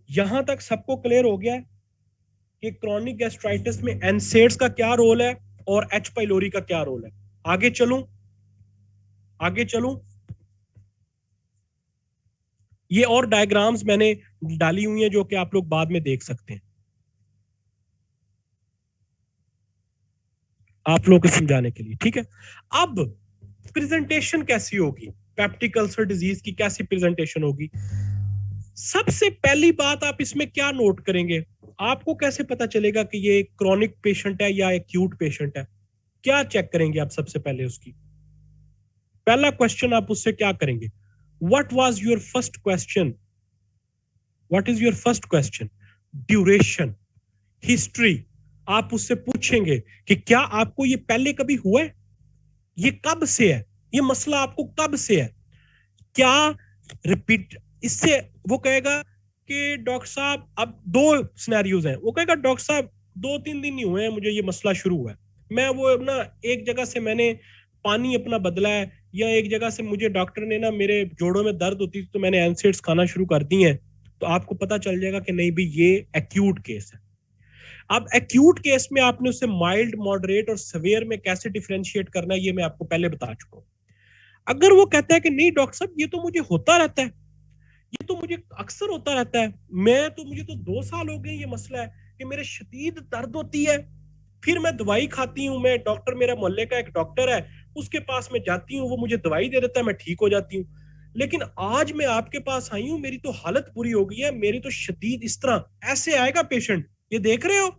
यहां तक सबको क्लियर हो गया कि क्रॉनिक गैस्ट्राइटिस में एनसेड्स का क्या रोल है और एच पाइलोरी का क्या रोल है। आगे चलूं, आगे चलूं। ये और डायग्राम्स मैंने डाली हुई हैं जो कि आप लोग बाद में देख सकते हैं, आप लोगों को समझाने के लिए। ठीक है, अब प्रेजेंटेशन कैसी होगी, पेप्टिक अल्सर डिजीज की कैसी प्रेजेंटेशन होगी? सबसे पहली बात आप इसमें क्या नोट करेंगे, आपको कैसे पता चलेगा कि ये क्रॉनिक पेशेंट है या एक्यूट पेशेंट है? क्या चेक करेंगे आप सबसे पहले? उसकी पहला क्वेश्चन आप उससे क्या करेंगे? What was your first question? What is your first question? Duration, history. आप उससे पूछेंगे कि क्या आपको ये पहले कभी हुआ है, ये कब से है, ये मसला आपको कब से है, क्या रिपीट। इससे वो कहेगा कि डॉक्टर साहब, अब दो सिनेरियोज हैं, वो कहेगा डॉक्टर साहब 2-3 दिन ही हुए हैं मुझे ये मसला शुरू हुआ है, मैं वो ना एक जगह से मैंने पानी अपना बदला है, या एक जगह से मुझे डॉक्टर ने ना, मेरे जोड़ों में दर्द होती थी तो मैंने एनसेड्स खाना शुरू कर दी है। तो आपको पता चल जाएगा कि नहीं भी ये एक्यूट केस है। अब एक्यूट केस में आपने उसे माइल्ड, मॉडरेट और सवेयर में कैसे डिफरेंशिएट करना है ये मैं आपको पहले बता चुका हूं। अगर वो कहता है कि नहीं डॉक्टर साहब ये तो मुझे होता रहता है, ये तो मुझे अक्सर होता रहता है, मुझे तो 2 साल हो गए ये मसला है कि मेरे शदीद दर्द होती है, फिर मैं दवाई खाती हूँ, मैं डॉक्टर, मेरा मोहल्ले का एक डॉक्टर है उसके पास में जाती हूँ, वो मुझे दवाई दे देता है, मैं ठीक हो जाती हूँ। लेकिन आज मैं आपके पास आई हूँ, मेरी तो हालत बुरी हो गई है, मेरी तो शदीद, इस तरह ऐसे आएगा पेशेंट, ये देख रहे हो,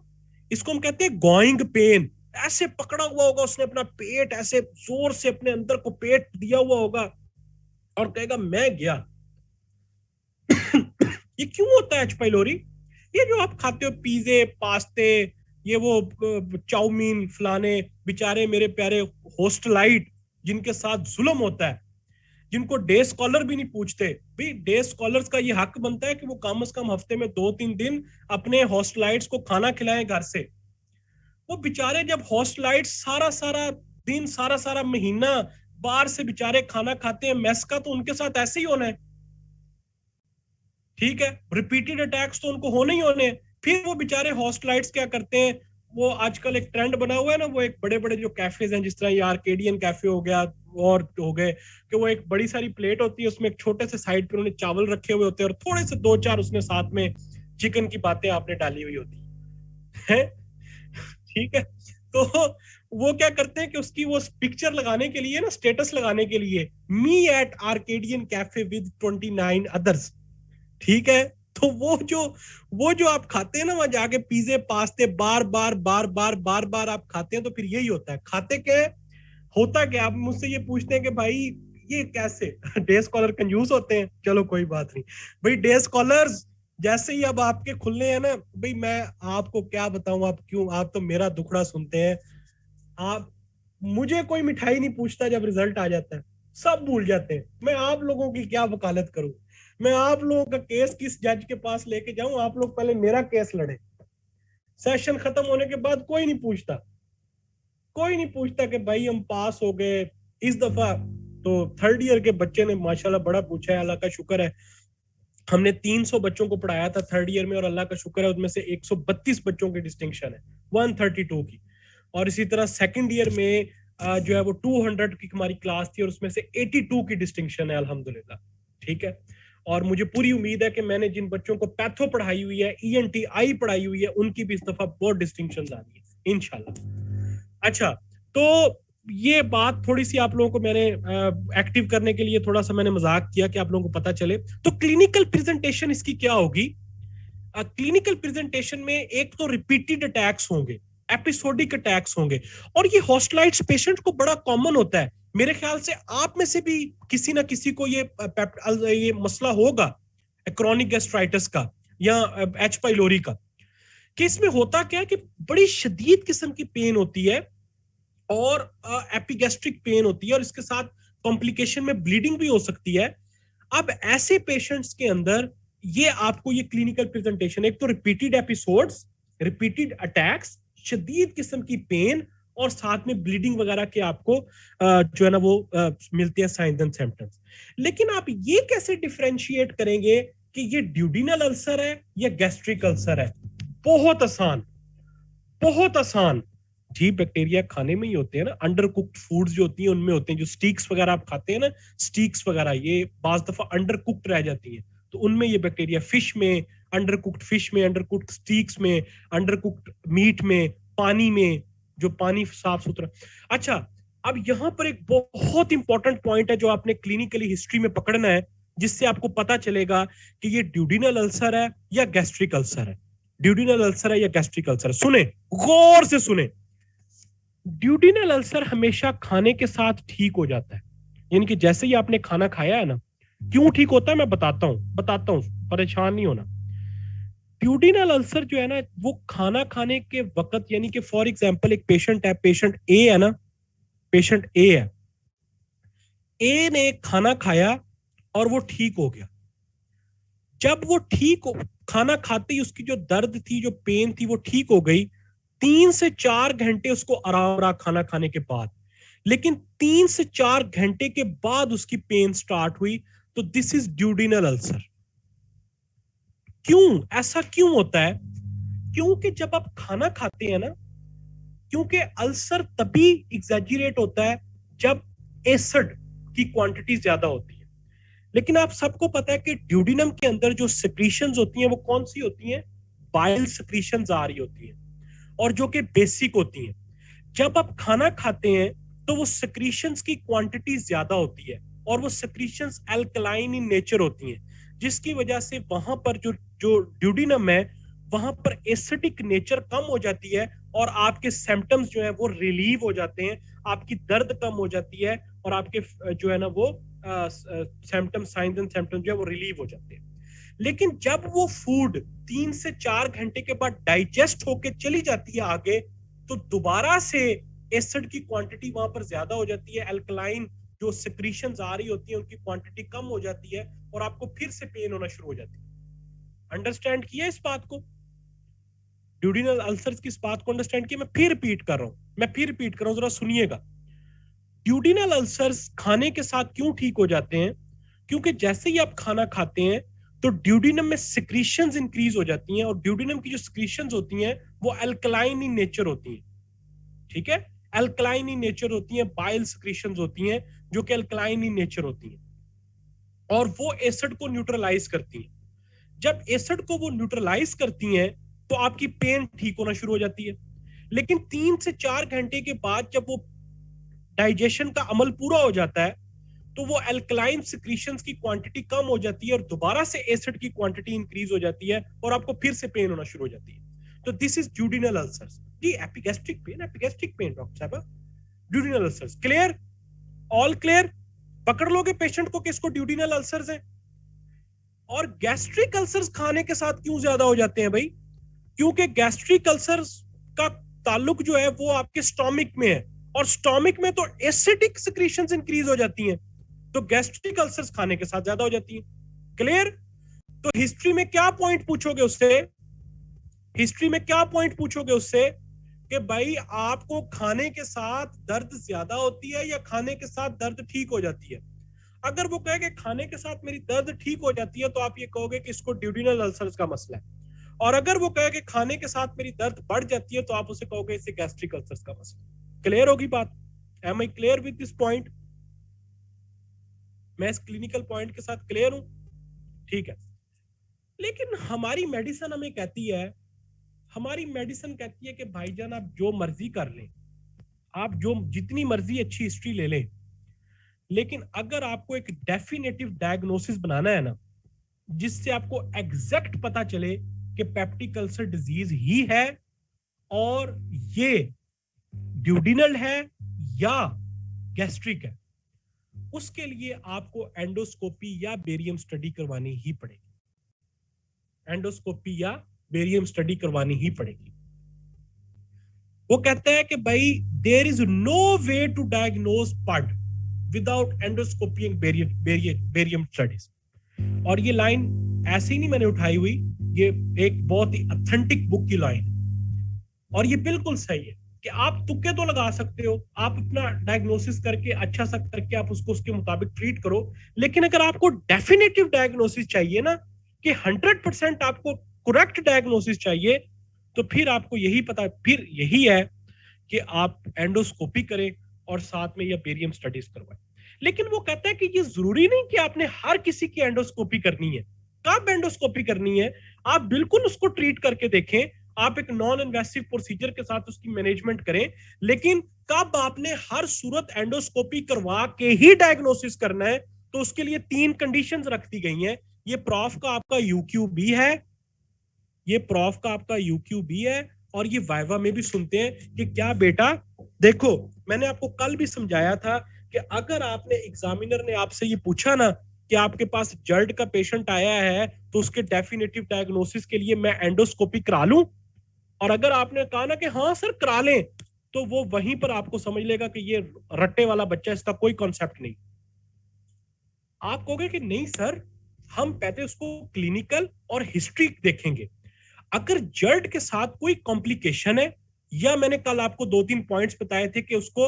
इसको हम कहते हैं गोइंग पेन। ऐसे पकड़ा हुआ होगा उसने अपना पेट, ऐसे जोर से अपने अंदर को पेट दिया हुआ होगा और कहेगा मैं गया। ये क्यों होता है एच पाइलोरी? ये जो आप खाते हो पिज़्ज़े, पास्ते, ये वो चाउमीन फलाने, बेचारे मेरे प्यारे होस्टलाइट जिनके साथ जुल्म होता है, जिनको डे स्कॉलर भी नहीं पूछते भाई, डे स्कॉलर्स का ये हक बनता है कि वो कम से कम हफ्ते में 2-3 दिन अपने होस्टलाइट्स को खाना खिलाएं घर से। वो बेचारे जब होस्टलाइट्स सारा सारा दिन, सारा सारा महीना बाहर से बेचारे खाना खाते हैं मेस का, तो उनके साथ ऐसे ही होना है। ठीक है, रिपीटेड अटैक्स तो उनको होने ही होने हैं। फिर वो बेचारे हॉस्टलाइट्स क्या करते हैं, वो आजकल एक ट्रेंड बना हुआ है ना, वो एक बड़े बड़े जो कैफेज हैं, जिस तरह ये आर्केडियन कैफे हो गया और हो गए, कि वो एक बड़ी सारी प्लेट होती है, उसमें एक छोटे से साइड पे उन्होंने चावल रखे हुए होते हैं और थोड़े से 2-4 उसने साथ में चिकन की बातें आपने डाली हुई होती है। ठीक है, तो वो क्या करते हैं कि उसकी वो पिक्चर लगाने के लिए ना, स्टेटस लगाने के लिए, me at Arcadian cafe with 29 others. ठीक है, तो वो जो आप खाते हैं ना, वहां जाके पिज्जे पास्ते बार बार बार बार बार बार आप खाते हैं, तो फिर यही होता है। खाते क्या है, होता क्या, आप मुझसे ये पूछते हैं कि भाई ये कैसे डे स्कॉलर कंजूस होते हैं। चलो कोई बात नहीं भाई, डे स्कॉलर्स जैसे ही अब आपके खुलने हैं ना भाई, मैं आपको क्या बताऊं, आप क्यों, आप तो मेरा दुखड़ा सुनते हैं। आप, मुझे कोई मिठाई नहीं पूछता जब रिजल्ट आ जाता है, सब भूल जाते हैं। मैं आप लोगों की क्या वकालत करूं, मैं आप लोगों का केस किस जज के पास लेके जाऊं, आप लोग पहले मेरा केस लड़े। सेशन खत्म होने के बाद कोई नहीं पूछता, कोई नहीं पूछता कि भाई हम पास हो गए। इस दफा तो थर्ड ईयर के बच्चे ने माशाल्लाह बड़ा पूछा है, अल्लाह का शुक्र है। हमने 300 बच्चों को पढ़ाया था थर्ड ईयर में, और अल्लाह का शुक्र है उसमें से 132 बच्चों की डिस्टिंक्शन है, 132 की। और इसी तरह सेकंड ईयर में जो है वो 200 की हमारी क्लास थी, और उसमें से 82 की डिस्टिंक्शन है अल्हम्दुलिल्लाह। ठीक है, और मुझे पूरी उम्मीद है कि मैंने जिन बच्चों को पैथो पढ़ाई हुई है, ENTI पढ़ाई हुई है, उनकी भी इस दफा बहुत डिस्टिंक्शन आ रही है इंशाल्लाह। अच्छा, तो ये बात थोड़ी सी आप लोगों को मैंने एक्टिव करने के लिए थोड़ा सा मैंने मजाक किया कि आप लोगों को पता चले। तो क्लिनिकल प्रेजेंटेशन इसकी क्या होगी? क्लिनिकल प्रेजेंटेशन में एक तो रिपीटेड अटैक्स होंगे, एपिसोडिक अटैक्स होंगे, और ये हॉस्टलाइटिस पेशेंट को बड़ा कॉमन होता है। मेरे ख्याल से आप में से भी किसी ना किसी को ये मसला होगा क्रॉनिक गैस्ट्राइटिस का या एच पाइलोरी का। कि इसमें होता क्या है कि बड़ी शदीद किस्म की पेन होती है, और एपिगैस्ट्रिक पेन होती है, और इसके साथ कॉम्प्लिकेशन में ब्लीडिंग भी हो सकती है। अब ऐसे पेशेंट्स के अंदर ये आपको ये क्लिनिकल प्रेजेंटेशन, एक तो रिपीटेड एपिसोड्स, रिपीटेड अटैक्स, शदीद किस्म की पेन, और साथ में ब्लीडिंग वगैरह के आपको जो है ना वो मिलते हैं साइंस एंड सिम्टम्स। लेकिन आप ये कैसे डिफरेंशिएट करेंगे कि ये ड्यूडिनल अल्सर है या गैस्ट्रिक अल्सर है? बहुत आसान, बहुत आसान जी। बैक्टीरिया खाने में ही होते हैं ना, अंडर कुक्ड फूड्स जो होती हैं उनमें होते हैं। जो स्टीक्स वगैरह आप खाते हैं ना, स्टीक्स वगैरह ये बाज दफा अंडर कुक्ड रह जाती हैं, तो उनमें ये बैक्टीरिया, फिश में अंडर कुक्ड, फिश में अंडर कुक्ड, स्टीक्स में अंडर कुक्ड, मीट में, पानी में, जो पानी साफ सुथरा। अच्छा, अब यहां पर एक बहुत इंपॉर्टेंट पॉइंट है जो आपने क्लिनिकली हिस्ट्री में पकड़ना है, जिससे आपको पता चलेगा कि ये ड्यूडिनल अल्सर है या गैस्ट्रिक अल्सर है। ड्यूडिनल अल्सर है या गैस्ट्रिक अल्सर है, सुने, गौर से सुने। ड्यूडिनल अल्सर हमेशा खाने के साथ ठीक हो जाता है, यानी कि जैसे ही आपने खाना खाया है ना, क्यों ठीक होता है मैं बताता हूं, परेशान नहीं होना। ड्यूडिनल अल्सर जो है ना, वो खाना खाने के वक्त, यानी कि फॉर एग्जांपल एक पेशेंट है, पेशेंट ए है ना, पेशेंट ए है, ए ने खाना खाया और वो ठीक हो गया। जब वो ठीक हो, खाना खाते ही उसकी जो दर्द थी, जो पेन थी, वो ठीक हो गई। 3 से 4 घंटे उसको आराम रहा खाना खाने के बाद, लेकिन 3 से 4 घंटे के बाद उसकी पेन स्टार्ट हुई। तो दिस इज ड्यूडिनल अल्सर। क्यों ऐसा क्यों होता है? क्योंकि जब आप खाना खाते हैं ना, क्योंकि अल्सर तभी एग्जैजरेट होता है जब एसिड की क्वांटिटी ज्यादा होती है। लेकिन आप सबको पता है कि ड्यूडिनम के अंदर जो सिक्रीशंस होती हैं वो कौन सी होती हैं? बाइल सिक्रीशंस आ रही होती हैं, और जो कि बेसिक होती हैं। जब आप खाना खाते हैं तो वो सिक्रीशंस की क्वांटिटी ज्यादा होती है, और वो सिक्रीशंस अल्कलाइन इन नेचर होती हैं, जिसकी वजह से वहां पर जो जो ड्यूडिनम है, वहां पर एसिडिक नेचर कम हो जाती है, और आपके सिम्टम्स जो है वो रिलीव हो जाते हैं, आपकी दर्द कम हो जाती है, और आपके जो है ना वो सिम्टम, साइंस एंड सिम्टम्स जो है वो रिलीव हो जाते हैं। लेकिन जब वो फूड 3 से 4 घंटे के बाद डाइजेस्ट होके चली जाती है आगे, तो दोबारा से एसिड की क्वांटिटी वहां पर ज्यादा हो जाती है, अल्कलाइन जो सिक्रीशंस आ रही होती है उनकी क्वांटिटी कम हो जाती है, और आपको फिर से पेन होना शुरू हो जाती है। अंडरस्टैंड किया इस बात को? ड्यूडिनल अल्सर्स की इस बात को अंडरस्टैंड किया? मैं फिर रिपीट कर रहा हूं, जरा सुनिएगा। ड्यूडिनल अल्सर्स खाने के साथ क्यों ठीक हो जाते हैं? क्योंकि जैसे ही आप खाना खाते हैं तो ड्यूडिनम में सिक्रीशंस इंक्रीज हो जाती हैं, और ड्यूडिनम की जो सिक्रीशंस होती हैं वो अल्कलाइन इन नेचर होती हैं। ठीक है, अल्कलाइन इन नेचर होती हैं, बाइल सिक्रीशंस होती हैं जो कि अल्कलाइन इन नेचर होती हैं, और वो एसिड को न्यूट्रलाइज करती हैं। जब एसिड को वो न्यूट्रलाइज करती हैं तो आपकी पेन ठीक होना शुरू हो जाती है। लेकिन 3 से 4 घंटे के बाद जब वो डाइजेशन का अमल पूरा हो जाता है, तो वो अल्कलाइन सिक्रीशंस की क्वांटिटी कम हो जाती है और दोबारा से एसिड की क्वांटिटी इंक्रीज हो जाती है और आपको फिर से पेन होना शुरू हो जाती है। तो दिस इज ड्यूडिनल अल्सर्स। जी एपिगैस्ट्रिक पेन डॉक्टर साहब, duodenal ulcers. Clear? All clear? पकड़ लोगे पेशेंट को किसको ड्यूडिनल अल्सर्स है। और गैस्ट्रिक अल्सर्स खाने के साथ क्यों ज्यादा हो जाते हैं भाई? क्योंकि गैस्ट्रिक अल्सर्स का ताल्लुक जो है वो आपके स्टोमिक में है और स्टोमिक में तो एसिडिक सिक्रीशंस इंक्रीज हो जाती हैं, तो गैस्ट्रिक अल्सर्स खाने के साथ ज्यादा हो जाती हैं। क्लियर? तो हिस्ट्री में क्या पॉइंट पूछोगे उससे? हिस्ट्री में क्या पॉइंट पूछोगे उससे कि भाई आपको खाने के साथ दर्द ज्यादा होती है या खाने के साथ दर्द ठीक हो जाती है? अगर वो कहे कि खाने के साथ मेरी दर्द ठीक हो जाती है तो आप ये कहोगे कि इसको ड्यूडिनल अल्सर्स का मसला है। और अगर वो कहे कि खाने के साथ मेरी दर्द बढ़ जाती है तो आप उसे कहोगे इसे गैस्ट्रिक अल्सर्स का मसला। क्लियर होगी बात? Am I clear with this point? मैं इस क्लिनिकल पॉइंट के साथ क्लियर हूं? ठीक है। लेकिन हमारी मेडिसिन हमें कहती है, हमारी मेडिसिन कहती है कि भाईजान आप जो मर्जी कर लें, आप जो जितनी मर्जी अच्छी हिस्ट्री ले लें, लेकिन अगर आपको एक डेफिनेटिव डायग्नोसिस बनाना है ना, जिससे आपको एग्जैक्ट पता चले कि पेप्टिक अल्सर डिजीज ही है और ये ड्यूडिनल है या गैस्ट्रिक है, उसके लिए आपको एंडोस्कोपी या बेरियम स्टडी करवानी ही पड़ेगी। एंडोस्कोपी या बेरियम स्टडी करवानी ही पड़ेगी। वो कहता है कि भाई there is no way to diagnose PUD without endoscopy and barium studies. और ये लाइन ऐसे ही नहीं मैंने उठाई हुई, ये एक बहुत ही ऑथेंटिक बुक की लाइन है और ये बिल्कुल सही है कि आप तुक्के तो लगा सकते हो, आप अपना डायग्नोसिस करके अच्छा सा करके आप उसको उसके मुताबिक ट्रीट करो, लेकिन अगर आपको डेफिनेटिव डायग्नोसिस चाहिए ना कि 100% आपको करेक्ट डायग्नोसिस चाहिए, तो फिर आपको फिर यही है कि आप एंडोस्कोपी करें और साथ में या बेरियम स्टडीज करवाएं। लेकिन वो कहता है कि ये जरूरी नहीं कि आपने हर किसी की एंडोस्कोपी करनी है। कब एंडोस्कोपी करनी है? आप बिल्कुल उसको ट्रीट करके देखें, आप एक नॉन इन्वेसिव प्रोसीजर के साथ उसकी मैनेजमेंट करें, लेकिन कब आपने हर सूरत एंडोस्कोपी करवा के ही डायग्नोसिस करना है, तो उसके लिए 3 कंडीशंस रख दी गई हैं। ये प्रॉफ का आपका यूक्यूबी है, ये प्रॉफ का आपका यूक्यूबी है और ये वाइवा में भी सुनते हैं कि क्या बेटा देखो, मैंने आपको कल भी समझाया था कि अगर आपने एग्जामिनर ने आपसे ये पूछा ना कि आपके पास जर्ड का पेशेंट आया है तो उसके डेफिनेटिव डायग्नोसिस के लिए मैं एंडोस्कोपी करा लूं, और अगर आपने कहा ना कि हाँ सर करा लें, तो वो वहीं पर आपको समझ लेगा कि ये रट्टे वाला बच्चा, इसका कोई कॉन्सेप्ट नहीं। आप कहोगे कि नहीं सर, हम पहले उसको क्लिनिकल और हिस्ट्री देखेंगे, अगर जर्ड के साथ कोई कॉम्प्लिकेशन है या मैंने कल आपको 2-3 पॉइंट्स बताए थे कि उसको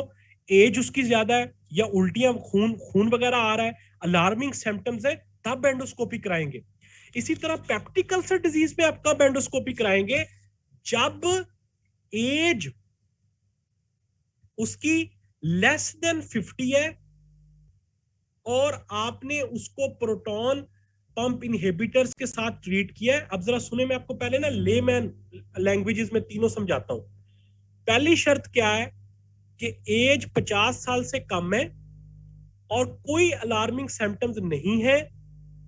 एज उसकी ज्यादा है या उल्टियां खून वगैरह आ रहा है, अलार्मिंग सिम्टम्स है, तब एंडोस्कोपी कराएंगे। इसी तरह पेप्टिक अल्सर डिजीज में आप कब एंडोस्कोपी कराएंगे? जब एज उसकी लेस देन 50 है और आपने उसको प्रोटॉन पंप इनहिबिटर्स के साथ ट्रीट किया है। अब जरा सुने, मैं आपको पहले ना लेमैन लैंग्वेजेस में तीनों समझाता हूं। पहली शर्त क्या है कि एज 50 साल से कम है और कोई अलार्मिंग सिम्टम्स नहीं है,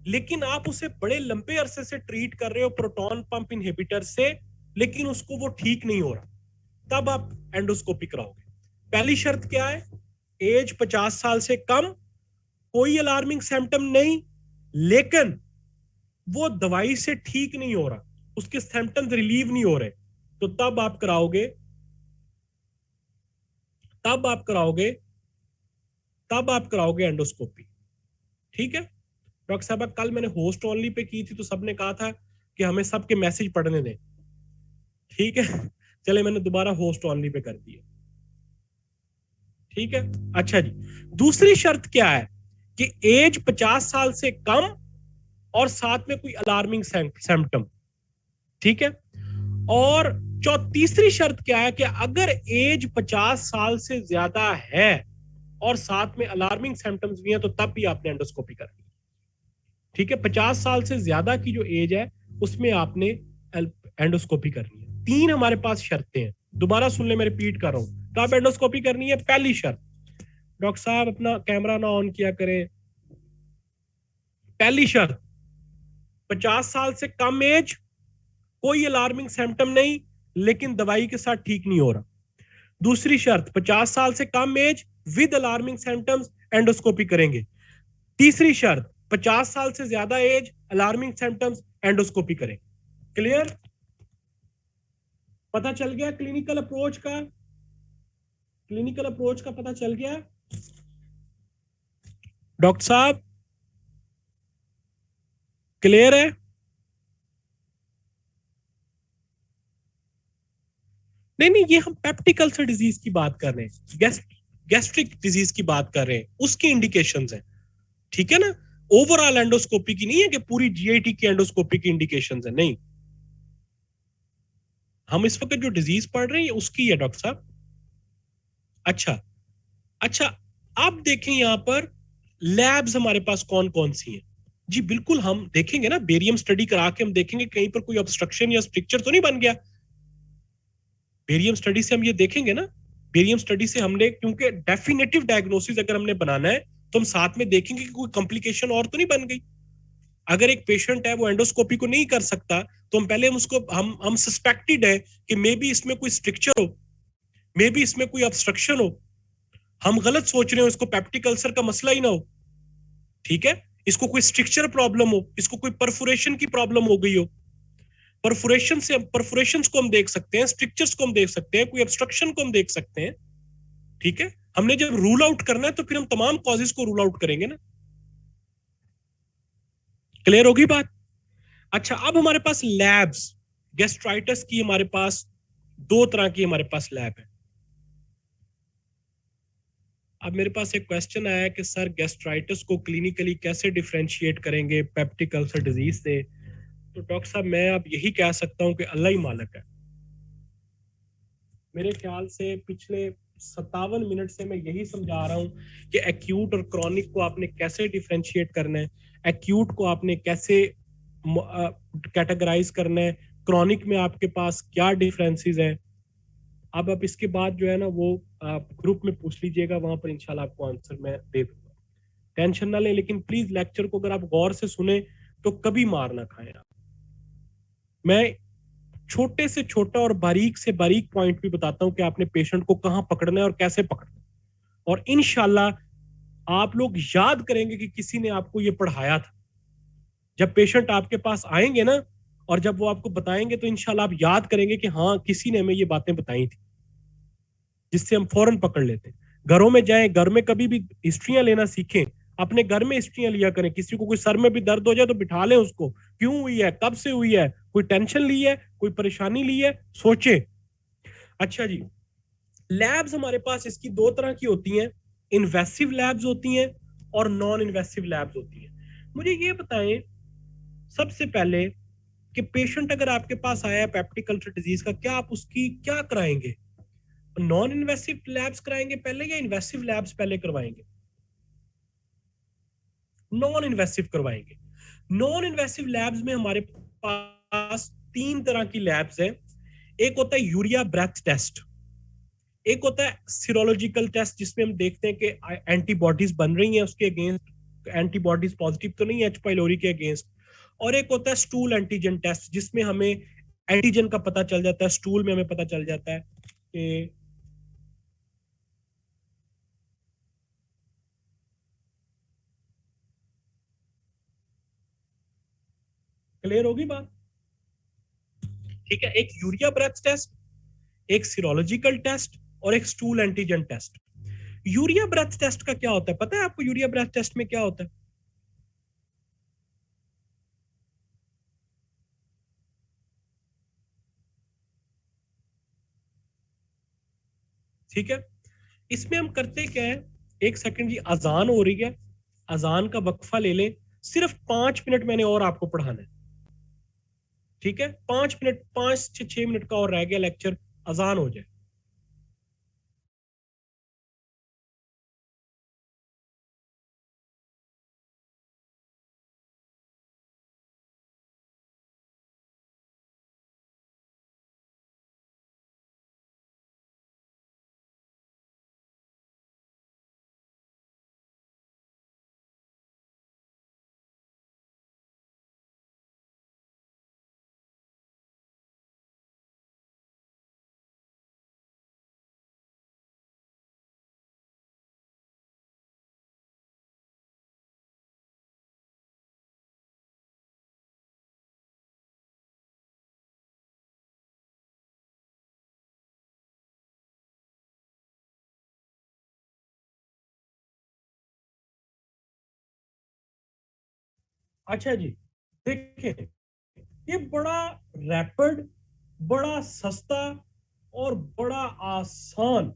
लेकिन आप उसे बड़े लंबे अरसे से ट्रीट कर रहे हो प्रोटॉन पंप इनहिबिटर से, लेकिन उसको वो ठीक नहीं हो रहा, तब आप एंडोस्कोपी कराओगे। पहली शर्त क्या है? एज 50 साल से कम, कोई अलार्मिंग सिम्टम नहीं, लेकिन वो दवाई से ठीक नहीं हो रहा, उसके सिम्टम्स रिलीव नहीं हो रहे, तो तब आप कराओगे एंडोस्कोपी। ठीक है डॉक्टर साहब, कल मैंने होस्ट ओनली पे की थी तो सबने कहा था कि हमें सबके मैसेज पढ़ने दें। ठीक है, चले मैंने दोबारा होस्ट ओनली पे कर दिया। ठीक है, अच्छा जी, दूसरी शर्त क्या है कि एज 50 साल से कम और साथ में कोई अलार्मिंग सिम्टम। ठीक है, और तीसरी शर्त क्या है कि अगर एज 50 साल से ज्यादा है और साथ में अलार्मिंग सिम्टम्स भी हैं, तो तब भी आपने एंडोस्कोपी करनी है। ठीक है, 50 साल से ज्यादा की जो एज है उसमें आपने एंडोस्कोपी करनी है। 3 हमारे पास शर्तें हैं, दोबारा सुन ले, मैं रिपीट कर रहा हूं। कब एंडोस्कोपी करनी है? पहली शर्त, डॉक्टर साहब अपना कैमरा ना ऑन किया करें। पहली शर्त, 50 साल से कम एज, कोई अलार्मिंग सिम्टम नहीं, लेकिन दवाई के साथ ठीक नहीं हो रहा। दूसरी शर्त, 50 साल से कम age with alarming symptoms, endoscopy करेंगे। तीसरी शर्त, 50 साल से ज्यादा एज, अलार्मिंग सिम्टम्स, एंडोस्कोपी करें। क्लियर? पता चल गया क्लिनिकल अप्रोच का? क्लिनिकल अप्रोच का पता चल गया डॉक्टर साहब? क्लियर है? नहीं नहीं, ये हम पेप्टिक अल्सर डिजीज की बात कर रहे हैं, गैस्ट्रिक डिजीज की बात कर रहे हैं, उसकी इंडिकेशंस हैं, ठीक है ना? ओवरऑल एंडोस्कोपी की नहीं है कि पूरी जीआईटी की एंडोस्कोपी की इंडिकेशंस है, नहीं। हम इस वक्त जो डिजीज पढ़ रहे हैं उसकी है डॉक्टर साहब। अच्छा अच्छा, आप देखें यहां पर लैब्स हमारे पास कौन कौन सी हैं। जी बिल्कुल, हम देखेंगे ना, बेरियम स्टडी करा के हम देखेंगे कहीं पर कोई ऑब्स्ट्रक्शन या स्ट्रक्चर तो नहीं बन गया। बेरियम स्टडी से हम ये देखेंगे ना, बेरियम स्टडी से हमने, क्योंकि डेफिनेटिव डायग्नोसिस अगर हमने बनाना है तो हम साथ में देखेंगे कि कोई कॉम्प्लिकेशन और तो नहीं बन गई। अगर एक पेशेंट है वो एंडोस्कोपी को नहीं कर सकता, तो हम पहले उसको, हम सस्पेक्टेड है कि मे बी इसमें कोई स्ट्रक्चर हो, मे बी इसमें कोई ऑब्स्ट्रक्शन हो, हम गलत सोच रहे हो, इसको पेप्टिक अल्सर का मसला ही ना हो, ठीक है? इसको कोई स्ट्रक्चर प्रॉब्लम हो, इसको कोई परफोरेशन की प्रॉब्लम हो गई हो। परफोरेशन को हम देख सकते हैं, स्ट्रक्चर्स को हम देख सकते हैं, कोई ऑब्स्ट्रक्शन को हम देख सकते हैं, ठीक है? हमने जब रूल आउट करना है तो फिर हम तमाम कॉजेज को रूल आउट करेंगे ना। क्लियर होगी बात? अच्छा, अब हमारे पास लैब्स, गैस्ट्राइटिस की हमारे पास दो तरह की हमारे पास लैब है। अब मेरे पास एक क्वेश्चन आया है कि सर गैस्ट्राइटिस को क्लिनिकली कैसे डिफरेंशिएट करेंगे पेप्टिक अल्सर डिजीज से? तो डॉक्टर साहब मैं अब यही कह सकता हूं कि अल्लाह ही मालिक है। मेरे ख्याल से पिछले 57 मिनट से मैं यही समझा रहा हूं कि एक्यूट और क्रॉनिक को आपने कैसे डिफरेंशिएट करना है, एक्यूट को आपने कैसे कैटेगराइज करना है, क्रॉनिक में आपके पास क्या डिफरेंसेस हैं। अब इसके बाद जो है ना वो आप ग्रुप में पूछ लीजिएगा, वहां पर इंशाल्लाह आपको आंसर मैं दे दूंगा। टेंशन ना लें, लेकिन प्लीज लेक्चर को अगर आप गौर से सुने तो कभी मार ना खाएं आप। मैं छोटे से छोटा और बारीक से बारीक पॉइंट भी बताता हूं कि आपने पेशेंट को कहां पकड़ना है और कैसे पकड़ना है, और इंशाल्लाह आप लोग याद करेंगे कि किसी ने आपको ये पढ़ाया था। जब पेशेंट आपके पास आएंगे ना और जब वो आपको बताएंगे तो इंशाल्लाह आप याद करेंगे कि हाँ, किसी ने हमें ये बातें बताई थी, जिससे हम फौरन पकड़ लेते हैं। घरों में जाएं, घर में कभी भी हिस्ट्रियां लेना सीखें, अपने घर में हिस्ट्रियां लिया करें। किसी को कोई सर में भी दर्द हो जाए तो बिठा लें उसको, क्यों हुई है, कब से हुई है, कोई टेंशन ली है, कोई परेशानी ली है, सोचे। अच्छा जी, लैब्स हमारे पास इसकी दो तरह की होती हैं, इन्वेसिव लैब्स होती हैं और नॉन इन्वेसिव लैब्स होती हैं। मुझे ये बताएं सबसे पहले कि पेशेंट अगर आपके पास आया है पेप्टिक अल्सर डिजीज का, क्या आप उसकी क्या कराएंगे? नॉन इन्वेसिव लैब्स कराएंगे पहले या इन्वेसिव लैब्स पहले करवाएंगे? नॉन इन्वेसिव करवाएंगे। नॉन इन्वेसिव लैब्स में हमारे पास तीन तरह की लैब्स हैं। एक होता है यूरिया ब्रेथ टेस्ट, एक होता है सीरोलॉजिकल टेस्ट जिसमें हम देखते हैं कि एंटीबॉडीज बन रही हैं उसके अगेंस्ट, एंटीबॉडीज पॉजिटिव तो नहीं है एच पाइलोरी के अगेंस्ट। और एक होता है स्टूल एंटीजन टेस्ट जिसमें हमें एंटीजन का पता चल जाता है, स्टूल में हमें पता चल जाता है कि, क्लियर होगी बात? ठीक है, एक यूरिया ब्रेथ टेस्ट, एक सीरोलॉजिकल टेस्ट और एक stool antigen test. Urea breath test का क्या होता है पता है आपको? यूरिया ब्रेथ टेस्ट में क्या होता है? ठीक है, इसमें हम करते क्या है, एक सेकंड जी, अजान हो रही है, अजान का वक्फा ले लें, सिर्फ 5 मिनट मैंने और आपको पढ़ाना है, ठीक है? 5 मिनट, 5 से 6 मिनट का और रह गया लेक्चर, अजान हो जाए। अच्छा जी, देखिए ये बड़ा रैपिड, बड़ा सस्ता और बड़ा आसान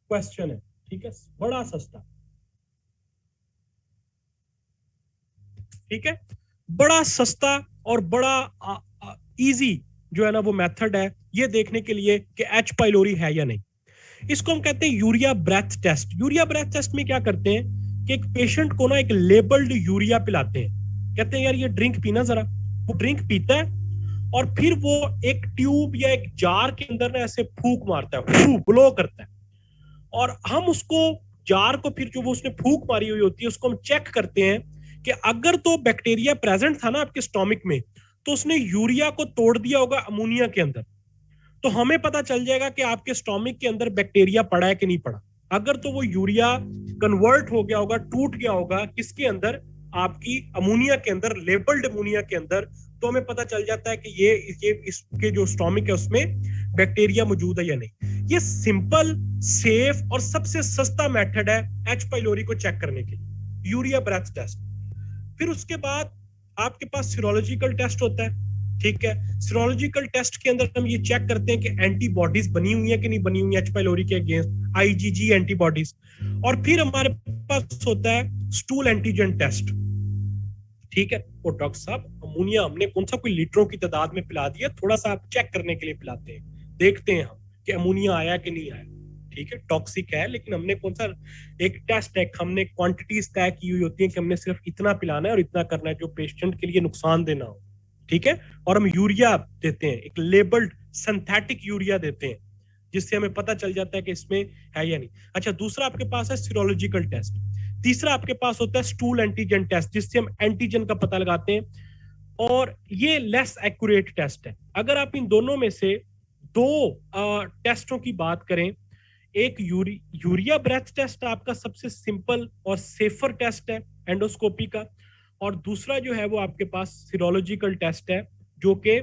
क्वेश्चन है। ठीक है, बड़ा सस्ता, ठीक है, बड़ा सस्ता और बड़ा इजी जो है ना वो मेथड है ये देखने के लिए कि एच पाइलोरी है या नहीं। इसको हम कहते हैं urea breath test. Urea breath test में क्या करते हैं कि एक पेशेंट को ना एक लेबल्ड यूरिया पिलाते हैं, कहते हैं यार ये ड्रिंक पीना जरा। वो ड्रिंक पीता है और फिर वो एक ट्यूब या एक जार के अंदर ना ऐसे फूक मारता है, ब्लो करता है, और हम उसको जार को फिर जो वो उसने फूक मारी हुई होती है उसको हम चेक करते हैं कि अगर तो बैक्टीरिया प्रेजेंट था ना आपके स्टोमिक में, तो उसने यूरिया को तोड़ दिया होगा अमोनिया के अंदर, तो हमें पता चल जाएगा कि आपके स्टोमिक के अंदर बैक्टीरिया पड़ा है कि नहीं पड़ा। अगर तो वो यूरिया कन्वर्ट हो गया होगा, टूट गया होगा किसके अंदर, आपकी अमोनिया के अंदर, लेबल्ड अमोनिया के अंदर, तो हमें पता चल जाता है कि ये इसके जो स्टोमिक है उसमें बैक्टीरिया मौजूद है या नहीं। ये सिंपल, सेफ और सबसे सस्ता मेथड है एच पाइलोरी को चेक करने के लिए, यूरिया ब्रेथ टेस्ट। फिर उसके बाद आपके पास सीरोलॉजिकल टेस्ट होता है। ठीक है, सीरोलॉजिकल टेस्ट के अंदर हम ये चेक करते हैं कि एंटीबॉडीज बनी हुई है कि नहीं बनी हुई है एच पाइलोरी के अगेंस्ट, आईजीजी एंटीबॉडीज। और फिर हमारे पास होता है स्टूल एंटीजन टेस्ट। ठीक है, वो डॉक्टर साहब अमोनिया हमने कौन सा कोई लीटरों की तादाद में पिला दिया, थोड़ा सा आप चेक करने के लिए पिलाते हैं, देखते हैं हम कि अमोनिया आया कि नहीं आया। ठीक है, टॉक्सिक है लेकिन हमने कौन सा एक टेस्ट है, हमने क्वांटिटीज तय की हुई होती है कि हमने सिर्फ इतना पिलाना है और इतना करना है जो पेशेंट के लिए नुकसान देना हो। ठीक है, और हम यूरिया देते हैं, एक लेबल्ड सिंथेटिक यूरिया देते हैं जिससे हमें पता चल जाता है कि इसमें है या नहीं। अच्छा, दूसरा आपके पास है सीरोलॉजिकल टेस्ट। तीसरा आपके पास होता है स्टूल एंटीजन टेस्ट, जिससे हम एंटीजन का पता लगाते हैं, और ये लेस एक्यूरेट टेस्ट है। अगर आप इन दोनों में से दो टेस्टों की बात करें, एक यूरिया ब्रेथ टेस्ट आपका सबसे सिंपल और सेफर टेस्ट है एंडोस्कोपी का, और दूसरा जो है वो आपके पास सीरोलॉजिकल टेस्ट है जो कि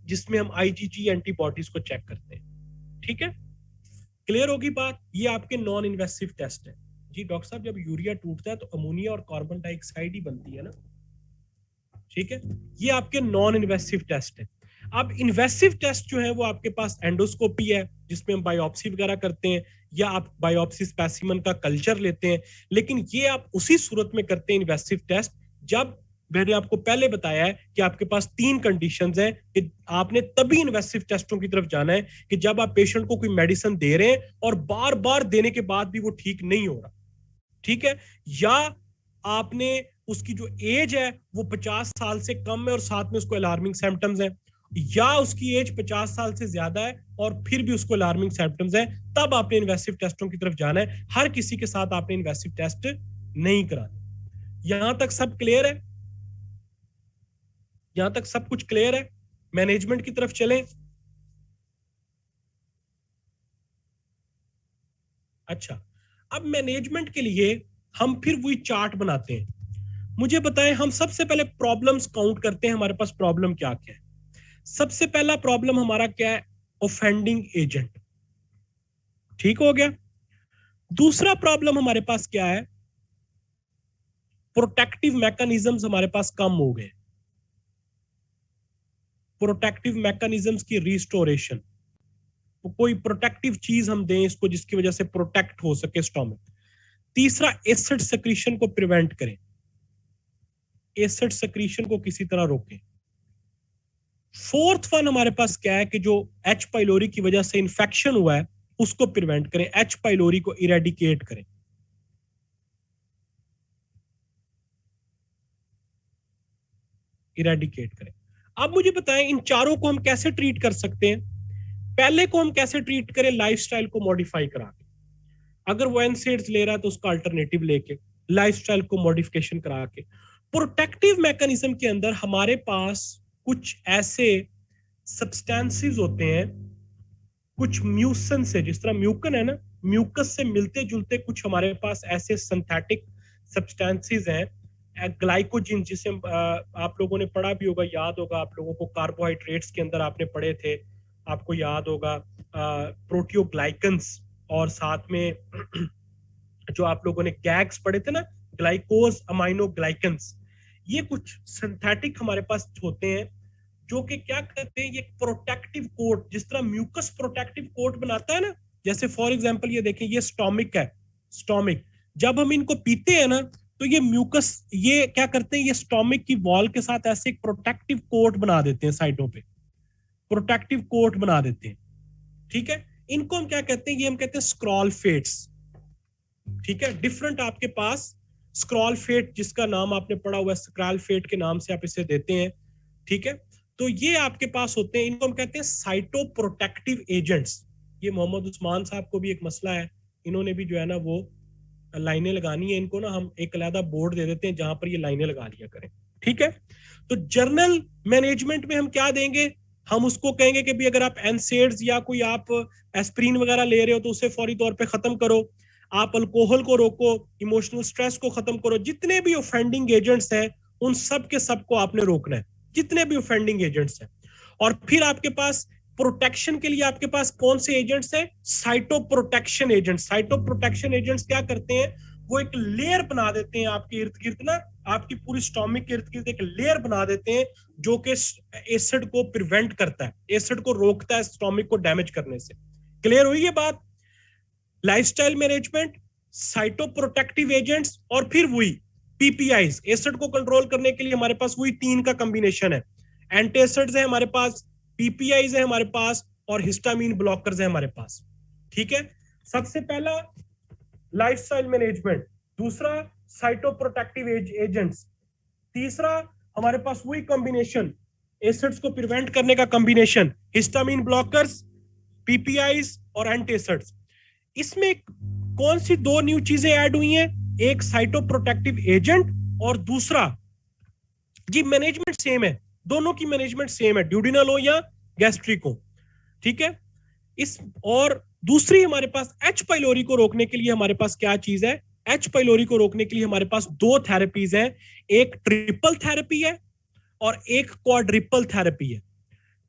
जिसमें हम आईजीजी एंटीबॉडीज को चेक करते हैं। ठीक है, क्लियर होगी बात। ये आपके नॉन इन्वेसिव टेस्ट है। जी डॉक्टर साहब, जब यूरिया टूटता है तो अमोनिया और कार्बन डाइऑक्साइड ही बनती है ना। ठीक है, ये आपके नॉन इन्वेसिव टेस्ट है। अब इन्वेसिव टेस्ट जो है वो आपके पास एंडोस्कोपी है जिसमें हम बायोप्सी वगैरह करते हैं, या आप बायोप्सी स्पेसिमन का कल्चर लेते हैं। लेकिन ये आप उसी सूरत में करते हैं इन्वेसिव टेस्ट जब, मैंने आपको पहले बताया है कि आपके पास 3 कंडीशंस हैं कि आपने तभी इन्वेसिव टेस्टों की तरफ जाना है कि जब आप पेशेंट को कोई मेडिसिन दे रहे हैं और बार बार देने के बाद भी वो ठीक नहीं हो रहा। ठीक है, या आपने उसकी जो एज है वो 50 साल से कम है और साथ में उसको अलार्मिंग सिम्टम्स है, या उसकी एज 50 साल से ज्यादा है और फिर भी उसको अलार्मिंग सिम्टम्स है, तब आपने इन्वेसिव टेस्टों की तरफ जाना है। हर किसी के साथ आपने इन्वेसिव टेस्ट नहीं कराना। यहां तक सब क्लियर है? यहां तक सब कुछ क्लियर है? मैनेजमेंट की तरफ चलें। अच्छा, अब मैनेजमेंट के लिए हम फिर वही चार्ट बनाते हैं। मुझे बताएं, हम सबसे पहले प्रॉब्लम्स काउंट करते हैं, हमारे पास प्रॉब्लम क्या क्या है। सबसे पहला प्रॉब्लम हमारा क्या है? Offending agent. ठीक हो गया। दूसरा प्रॉब्लम हमारे पास क्या है? प्रोटेक्टिव मैकेनिज्म्स हमारे पास कम हो गए। प्रोटेक्टिव मैकेनिज्म्स की रिस्टोरेशन, तो कोई प्रोटेक्टिव चीज हम दें इसको जिसकी वजह से प्रोटेक्ट हो सके स्टोमक। तीसरा, एसिड सेक्रीशन को प्रिवेंट करें, एसिड सेक्रीशन को किसी तरह रोकें। फोर्थ वन हमारे पास क्या है कि जो एच पाइलोरी की वजह से इंफेक्शन हुआ है उसको प्रिवेंट करें, एच पाइलोरी को इरेडिकेट करें। इरेडिकेट करें। अब मुझे बताएं इन चारों को हम कैसे ट्रीट कर सकते हैं। पहले को हम कैसे ट्रीट करें? लाइफस्टाइल को मॉडिफाई करा के। अगर वो एनसेड्स ले रहा है तो उसका अल्टरनेटिव लेके, लाइफस्टाइल को मॉडिफिकेशन करा के। प्रोटेक्टिव मैकेनिज्म के अंदर हमारे पास कुछ ऐसे सब्सटेंसेस होते हैं, कुछ म्यूसन से, जिस तरह म्यूकन है ना, म्यूकस से मिलते जुलते कुछ हमारे पास ऐसे सिंथेटिक सब्सटेंसेस हैं, ग्लाइकोजिन, जिसे आप लोगों ने पढ़ा भी होगा, याद होगा आप लोगों को, कार्बोहाइड्रेट्स के अंदर आपने पढ़े थे, आपको याद होगा प्रोटियोग्लाइकन्स, और साथ में जो आप लोगों ने गैग्स पढ़े थे ना, ग्लाइकोज, अमाइनोग्लाइकन्स, ये कुछ सिंथेटिक हमारे पास होते हैं जो कि क्या करते हैं, ये प्रोटेक्टिव कोट, जिस तरह म्यूकस प्रोटेक्टिव कोट बनाता है ना, जैसे फॉर एग्जांपल ये देखें, ये स्टोमिक है, स्टोमिक, जब हम इनको पीते हैं ना तो ये म्यूकस, ये क्या करते हैं, ये स्टोमिक की वॉल के साथ ऐसे एक प्रोटेक्टिव कोट बना देते हैं, साइडों पे प्रोटेक्टिव कोट बना देते हैं, ठीक है। इनको हम क्या कहते हैं, ये हम कहते हैं स्क्रॉल फेट्स, ठीक है। डिफरेंट आपके पास स्क्रॉल फेट, जिसका नाम आपने पढ़ा हुआ है, स्क्रॉल फेट के नाम से आप इसे देते हैं, ठीक है। तो ये आपके पास होते हैं, इनको हम कहते हैं साइटोप्रोटेक्टिव एजेंट्स। ये मोहम्मद उस्मान साहब को भी एक मसला है, इन्होंने भी जो है ना वो लाइनें लगानी है, इनको ना हम एक अलग बोर्ड दे देते हैं जहां पर ये लाइनें लगा लिया करें, ठीक है। तो जर्नल मैनेजमेंट में हम क्या देंगे, हम उसको कहेंगे कि भी अगर आप एनसेड्स या कोई आप एस्प्रिन वगैरह ले रहे हो तो उसे फौरी तौर पे खत्म करो, आप अल्कोहल को रोको, इमोशनल स्ट्रेस को खत्म करो, जितने भी ऑफेंडिंग एजेंट्स हैं उन सब के सब को आपने रोकना है, जितने भी ऑफेंडिंग एजेंट्स हैं। और फिर आपके पास प्रोटेक्शन के लिए आपके पास कौन से एजेंट्स हैं, साइटोप्रोटेक्शन एजेंट्स। साइटोप्रोटेक्शन एजेंट्स क्या करते हैं, वो एक लेयर बना देते हैं आपके इर्द गिर्द ना, आपकी पूरी स्टोमिक के इर्द गिर्द एक लेयर बना देते हैं जो कि एसिड को प्रिवेंट करता है, एसिड को रोकता है स्टोमिक को डैमेज करने से। क्लियर हुई ये बात। लाइफस्टाइल मैनेजमेंट, साइटोप्रोटेक्टिव एजेंट्स, और फिर वही पीपीआईज, एसिड को कंट्रोल करने के लिए हमारे पास वही तीन का कॉम्बिनेशन है, एंटीएसिड्स है हमारे पास, पीपीआईज है हमारे पास, और हिस्टामीन ब्लॉकर्स है हमारे पास, ठीक है। सबसे पहला लाइफस्टाइल मैनेजमेंट, दूसरा साइटोप्रोटेक्टिव एजेंट्स, तीसरा हमारे पास वही कॉम्बिनेशन, एसिड्स को प्रिवेंट करने का कॉम्बिनेशन, हिस्टामीन ब्लॉकर्स, पीपीआईज और एंटीएसिड्स। इसमें कौन सी दो न्यू चीजें ऐड हुई हैं, एक साइटोप्रोटेक्टिव एजेंट और दूसरा, ये मैनेजमेंट सेम है, दोनों की मैनेजमेंट सेम है, ड्यूडिनल हो या गैस्ट्रिक हो, ठीक है। इस और दूसरी हमारे पास एच पाइलोरी को रोकने के लिए हमारे पास क्या चीज है, एच पाइलोरी को रोकने के लिए हमारे पास दो थेरेपीज हैं, एक ट्रिपल थेरेपी है और एक क्वाड्रिपल थेरेपी है।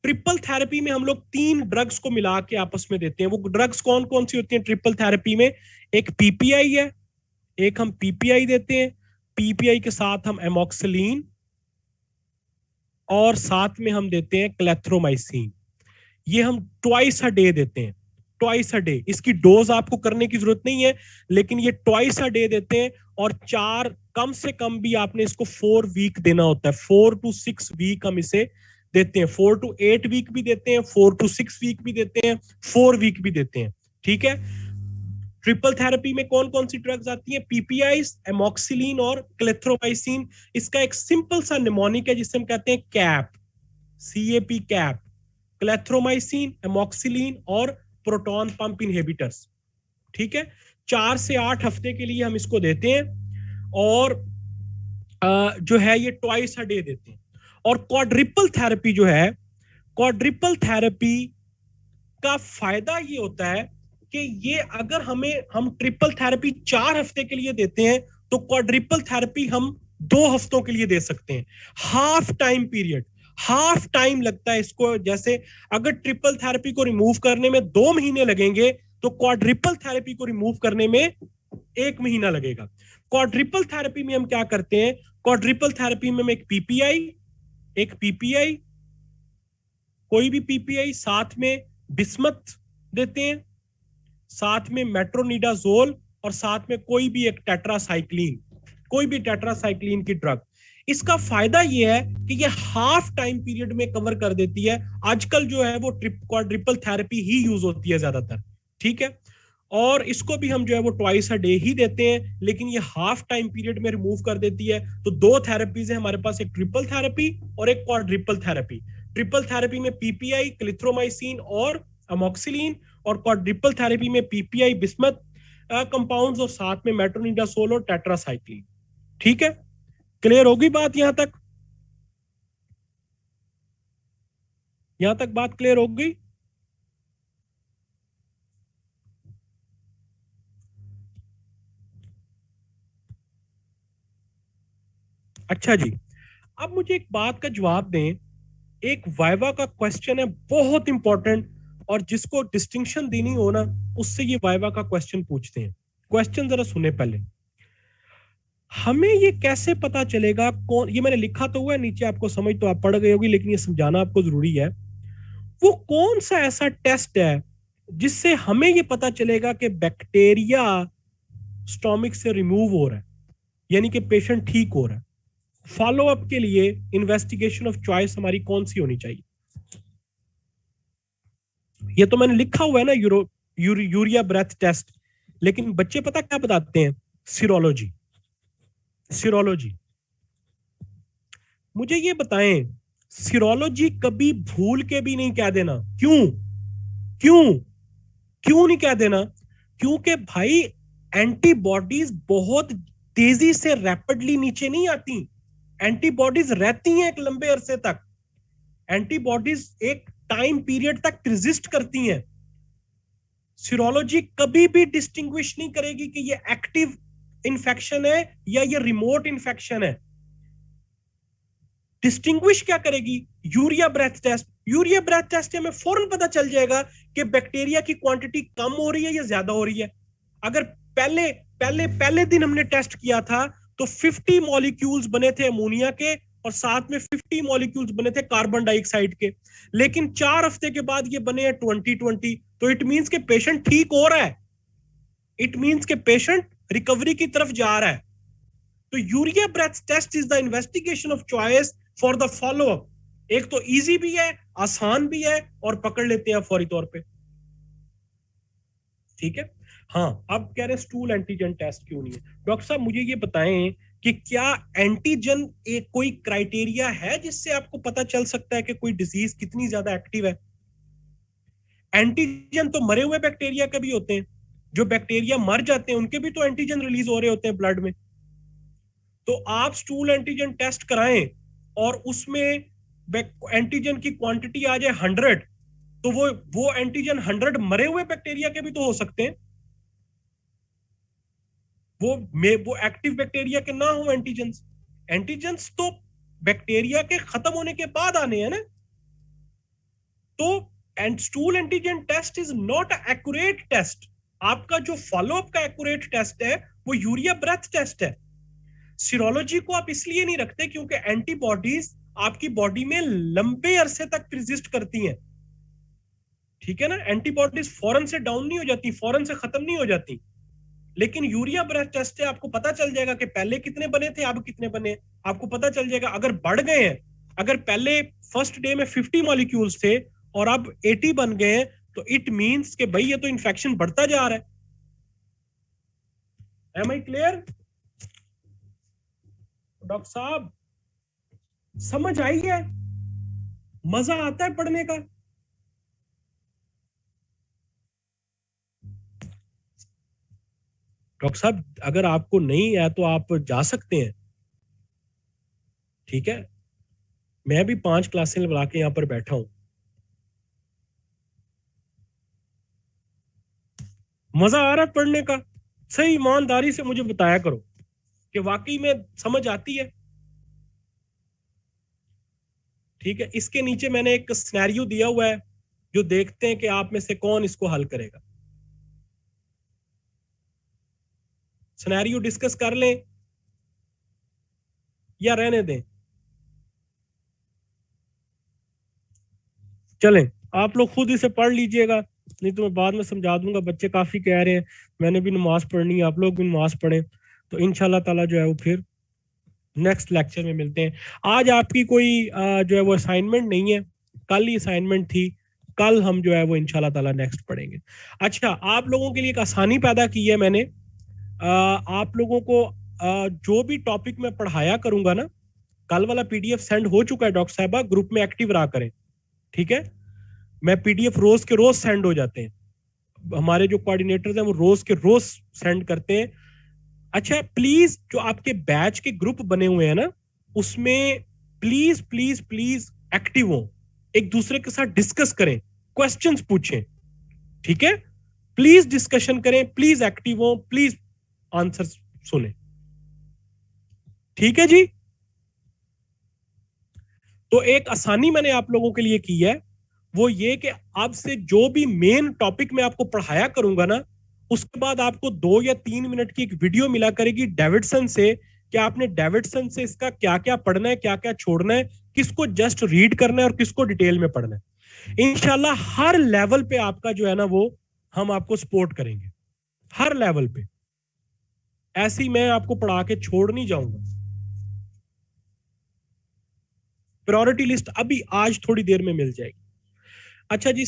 ट्रिपल थेरेपी में हम लोग तीन ड्रग्स को मिला के आपस में देते हैं। वो ड्रग्स कौन कौन सी होती हैं ट्रिपल थेरेपी में, एक पीपीआई है, एक हम पीपीआई देते हैं, पीपीआई के साथ हम एमॉक्सिलिन और साथ में हम देते हैं क्लेथ्रोमाइसिन। ये हम ट्वाइस अ डे देते हैं, ट्वाइस अ डे। इसकी डोज आपको करने की जरूरत नहीं है, लेकिन ये ट्वाइस अ डे देते हैं, और चार कम से कम भी आपने इसको 4 वीक देना होता है, 4 to 6 वीक हम इसे देते हैं, 4 to 8 वीक भी देते हैं, 4 to 6 वीक भी देते हैं, 4 वीक भी देते हैं, ठीक है। ट्रिपल थेरेपी में कौन कौन सी ड्रग्स आती हैं, पीपीआईज, एमॉक्सिलिन और क्लेथ्रोमाइसिन। इसका एक सिंपल सा निमोनिक है जिसे हम कहते हैं कैप, सीएपी कैप, क्लेथ्रोमाइसिन, एमॉक्सिलिन और प्रोटॉन पंप इनहिबिटर्स, ठीक है। 4 से 8 हफ्ते के लिए हम इसको देते हैं, और जो है ये ट्वाइस अ डे देते हैं। और क्वाड्रिपल थेरेपी जो है, क्वाड्रिपल थेरेपी का फायदा ये होता है कि ये अगर हम ट्रिपल थेरेपी 4 हफ्ते के लिए देते हैं तो क्वाड्रिपल थेरेपी हम 2 हफ्तों के लिए दे सकते हैं, half time period, half time लगता है इसको। जैसे अगर ट्रिपल थेरेपी को रिमूव करने में 2 महीने लगेंगे तो क्वाड्रिपल थेरेपी को रिमूव करने में 1 महीना लगेगा। क्वाड्रिपल थेरेपी में हम क्या करते हैं, क्वाड्रिपल थेरेपी में हम एक पीपीआई, कोई भी पीपीआई, साथ में बिस्मथ देते हैं, साथ में मेट्रोनिडाजोल, और साथ में कोई भी एक टेट्रासाइक्लिन, कोई भी टेट्रासाइक्लिन की ड्रग। इसका फायदा ये है कि ये हाफ टाइम पीरियड में कवर कर देती है। आजकल जो है वो क्वाड्रिपल थेरेपी ही यूज होती है ज्यादातर, ठीक है। और इसको भी हम जो है वो ट्वाइस अ डे ही देते हैं, लेकिन ये हाफ टाइम पीरियड में रिमूव कर देती है। तो 2 थेरेपीज है हमारे पास, एक ट्रिपल थेरेपी और एक क्वाड्रिपल थेरेपी। ट्रिपल थेरेपी में पीपीआई, क्लिथ्रोमाइसिन और अमोक्सिलिन, और क्वाड्रिपल थेरेपी में पीपीआई, बिस्मथ कंपाउंड्स, और साथ में मेट्रोनिडाजोल और टेट्रासाइक्लिन, ठीक है। क्लियर होगी बात यहां तक, यहां तक बात क्लियर हो गई। अच्छा जी, अब मुझे एक बात का जवाब दें, एक वाइवा का क्वेश्चन है बहुत इंपॉर्टेंट, और जिसको डिस्टिंक्शन देनी हो ना उससे ये वाइवा का क्वेश्चन पूछते हैं। क्वेश्चन जरा सुने पहले। हमें ये कैसे पता चलेगा कौन, ये मैंने लिखा तो हुआ है नीचे, आपको समझ तो आप पढ़ गए होगी, लेकिन ये समझाना आपको जरूरी है। वो कौन सा ऐसा टेस्ट है जिससे हमें ये पता चलेगा कि बैक्टीरिया स्टोमिक से रिमूव हो रहा है, यानी कि पेशेंट ठीक हो रहा है। फॉलो अप के लिए इन्वेस्टिगेशन ऑफ चॉइस हमारी कौन सी होनी चाहिए? ये तो मैंने लिखा हुआ है ना, यूरिया ब्रेथ टेस्ट, लेकिन बच्चे पता क्या बताते हैं? सीरोलॉजी। सीरोलॉजी, मुझे ये बताएं, सीरोलॉजी कभी भूल के भी नहीं कह देना। क्यों? क्यों? क्यों नहीं कह देना? क्योंकि भाई एंटीबॉडीज बहुत तेजी से रैपिडली नीचे नहीं आती। एंटीबॉडीज रहती हैं एक लंबे अरसे तक। एंटीबॉडीज एक टाइम पीरियड तक रेजिस्ट करती हैं। सीरोलॉजी कभी भी डिस्टिंग्विश नहीं करेगी कि ये एक्टिव इन्फेक्शन है या ये रिमोट इन्फेक्शन है। डिस्टिंग्विश क्या करेगी? Urea breath test. Urea breath test से हमें फौरन पता चल जाएगा कि बैक्टीरिया की क्वांटिटी कम हो रही है या ज्यादा हो रही है। अगर पहले पहले पहले दिन हमने टेस्ट किया था तो 50 मॉलिक्यूल्स बने थे अमोनिया के और साथ में 50 मॉलिक्यूल्स बने थे कार्बन डाइऑक्साइड के, लेकिन 4 हफ्ते के बाद ये बने हैं 20-20। तो इट मींस के पेशेंट ठीक हो रहा है, इट मींस के पेशेंट रिकवरी की तरफ जा रहा है। तो urea breath test is the investigation of choice for the follow up. एक तो इजी भी है, आसान भी है और पकड़ लेते हैं फौरी तौर पे। ठीक है। हाँ, अब कह रहे स्टूल एंटीजन टेस्ट क्यों नहीं है? डॉक्टर साहब मुझे ये बताएं कि क्या एंटीजन एक कोई क्राइटेरिया है जिससे आपको पता चल सकता है कि कोई डिजीज कितनी ज्यादा एक्टिव है? एंटीजन तो मरे हुए बैक्टीरिया के भी होते हैं, जो बैक्टीरिया मर जाते हैं उनके भी तो एंटीजन रिलीज हो रहे होते हैं ब्लड में। तो आप स्टूल एंटीजन टेस्ट कराएं और उसमें एंटीजन की क्वांटिटी आ जाए 100, तो वो एंटीजन 100 मरे हुए बैक्टीरिया के भी तो हो सकते हैं। वो एक्टिव बैक्टीरिया के ना हो एंटीजेंस। एंटीजेंस तो बैक्टीरिया के खत्म होने के बाद आने हैं ना। तो and stool antigen test is not accurate test. आपका जो फॉलो अप का एक्यूरेट टेस्ट है वो यूरिया ब्रेथ टेस्ट है। सीरोलॉजी को आप इसलिए नहीं रखते क्योंकि एंटीबॉडीज आपकी बॉडी में लंबे अरसे तक रेजिस्ट करती हैं। ठीक है ना, एंटीबॉडीज फौरन से डाउन नहीं हो जाती, फौरन से खत्म नहीं हो जाती। लेकिन यूरिया ब्रेथ टेस्ट से आपको पता चल जाएगा कि पहले कितने बने थे, अब कितने बने। आपको पता चल जाएगा अगर बढ़ गए हैं, अगर पहले फर्स्ट डे में 50 मॉलिक्यूल्स थे और अब 80 बन गए हैं, तो इट मींस कि भाई ये तो इन्फेक्शन बढ़ता जा रहा है। एम आई क्लियर डॉक्टर साहब? समझ आई है? मजा आता है पढ़ने का? डॉक्टर साहब अगर आपको नहीं है तो आप जा सकते हैं। ठीक है, मैं भी 5 क्लासें लगा के यहां पर बैठा हूं। मजा आ रहा है पढ़ने का? सही ईमानदारी से मुझे बताया करो कि वाकई में समझ आती है। ठीक है, इसके नीचे मैंने एक सिनेरियो दिया हुआ है, जो देखते हैं कि आप में से कौन इसको हल करेगा। सिनेरियो डिस्कस कर लें या रहने दें? चलें, आप लोग खुद इसे पढ़ लीजिएगा, नहीं तो मैं बाद में समझा दूंगा। बच्चे काफी कह रहे हैं मैंने भी नमाज पढ़नी है, आप लोग भी नमाज पढ़ें। तो इंशाल्लाह ताला जो है वो फिर नेक्स्ट लेक्चर में मिलते हैं। आज आपकी कोई जो है वो असाइनमेंट नहीं है, कल ही असाइनमेंट थी। कल हम जो है वो इंशाल्लाह ताला नेक्स्ट पढ़ेंगे। अच्छा, आप लोगों के लिए एक आसानी पैदा की है मैंने। आप लोगों को जो भी टॉपिक मैं पढ़ाया करूंगा ना, कल वाला पीडीएफ सेंड हो चुका है डॉक्टर साहबा, ग्रुप में एक्टिव रहा करें। ठीक है, मैं पीडीएफ रोज के रोज सेंड हो जाते हैं, हमारे जो कोऑर्डिनेटर्स हैं वो रोज के रोज सेंड करते हैं। अच्छा प्लीज, जो आपके बैच के ग्रुप बने हुए हैं ना, उसमें प्लीज प्लीज प्लीज एक्टिव हो, एक दूसरे के साथ डिस्कस करें, क्वेश्चंस पूछें। ठीक है, प्लीज डिस्कशन करें, प्लीज एक्टिव हो, प्लीज आंसर सुने। ठीक है जी। तो एक आसानी मैंने आप लोगों के लिए की है, वो ये कि अब से जो भी मेन टॉपिक मैं आपको पढ़ाया करूंगा ना, उसके बाद आपको 2 या 3 मिनट की एक वीडियो मिला करेगी डेविडसन से, कि आपने डेविडसन से इसका क्या क्या पढ़ना है, क्या क्या छोड़ना है, किसको जस्ट रीड करना है और किसको डिटेल में पढ़ना है। इंशाल्लाह हर लेवल पे आपका जो है ना वो हम आपको सपोर्ट करेंगे, हर लेवल पे। ऐसी मैं आपको पढ़ा के छोड़ नहीं जाऊंगा। प्रायोरिटी लिस्ट अभी आज थोड़ी देर में मिल जाएगी। अच्छा जी,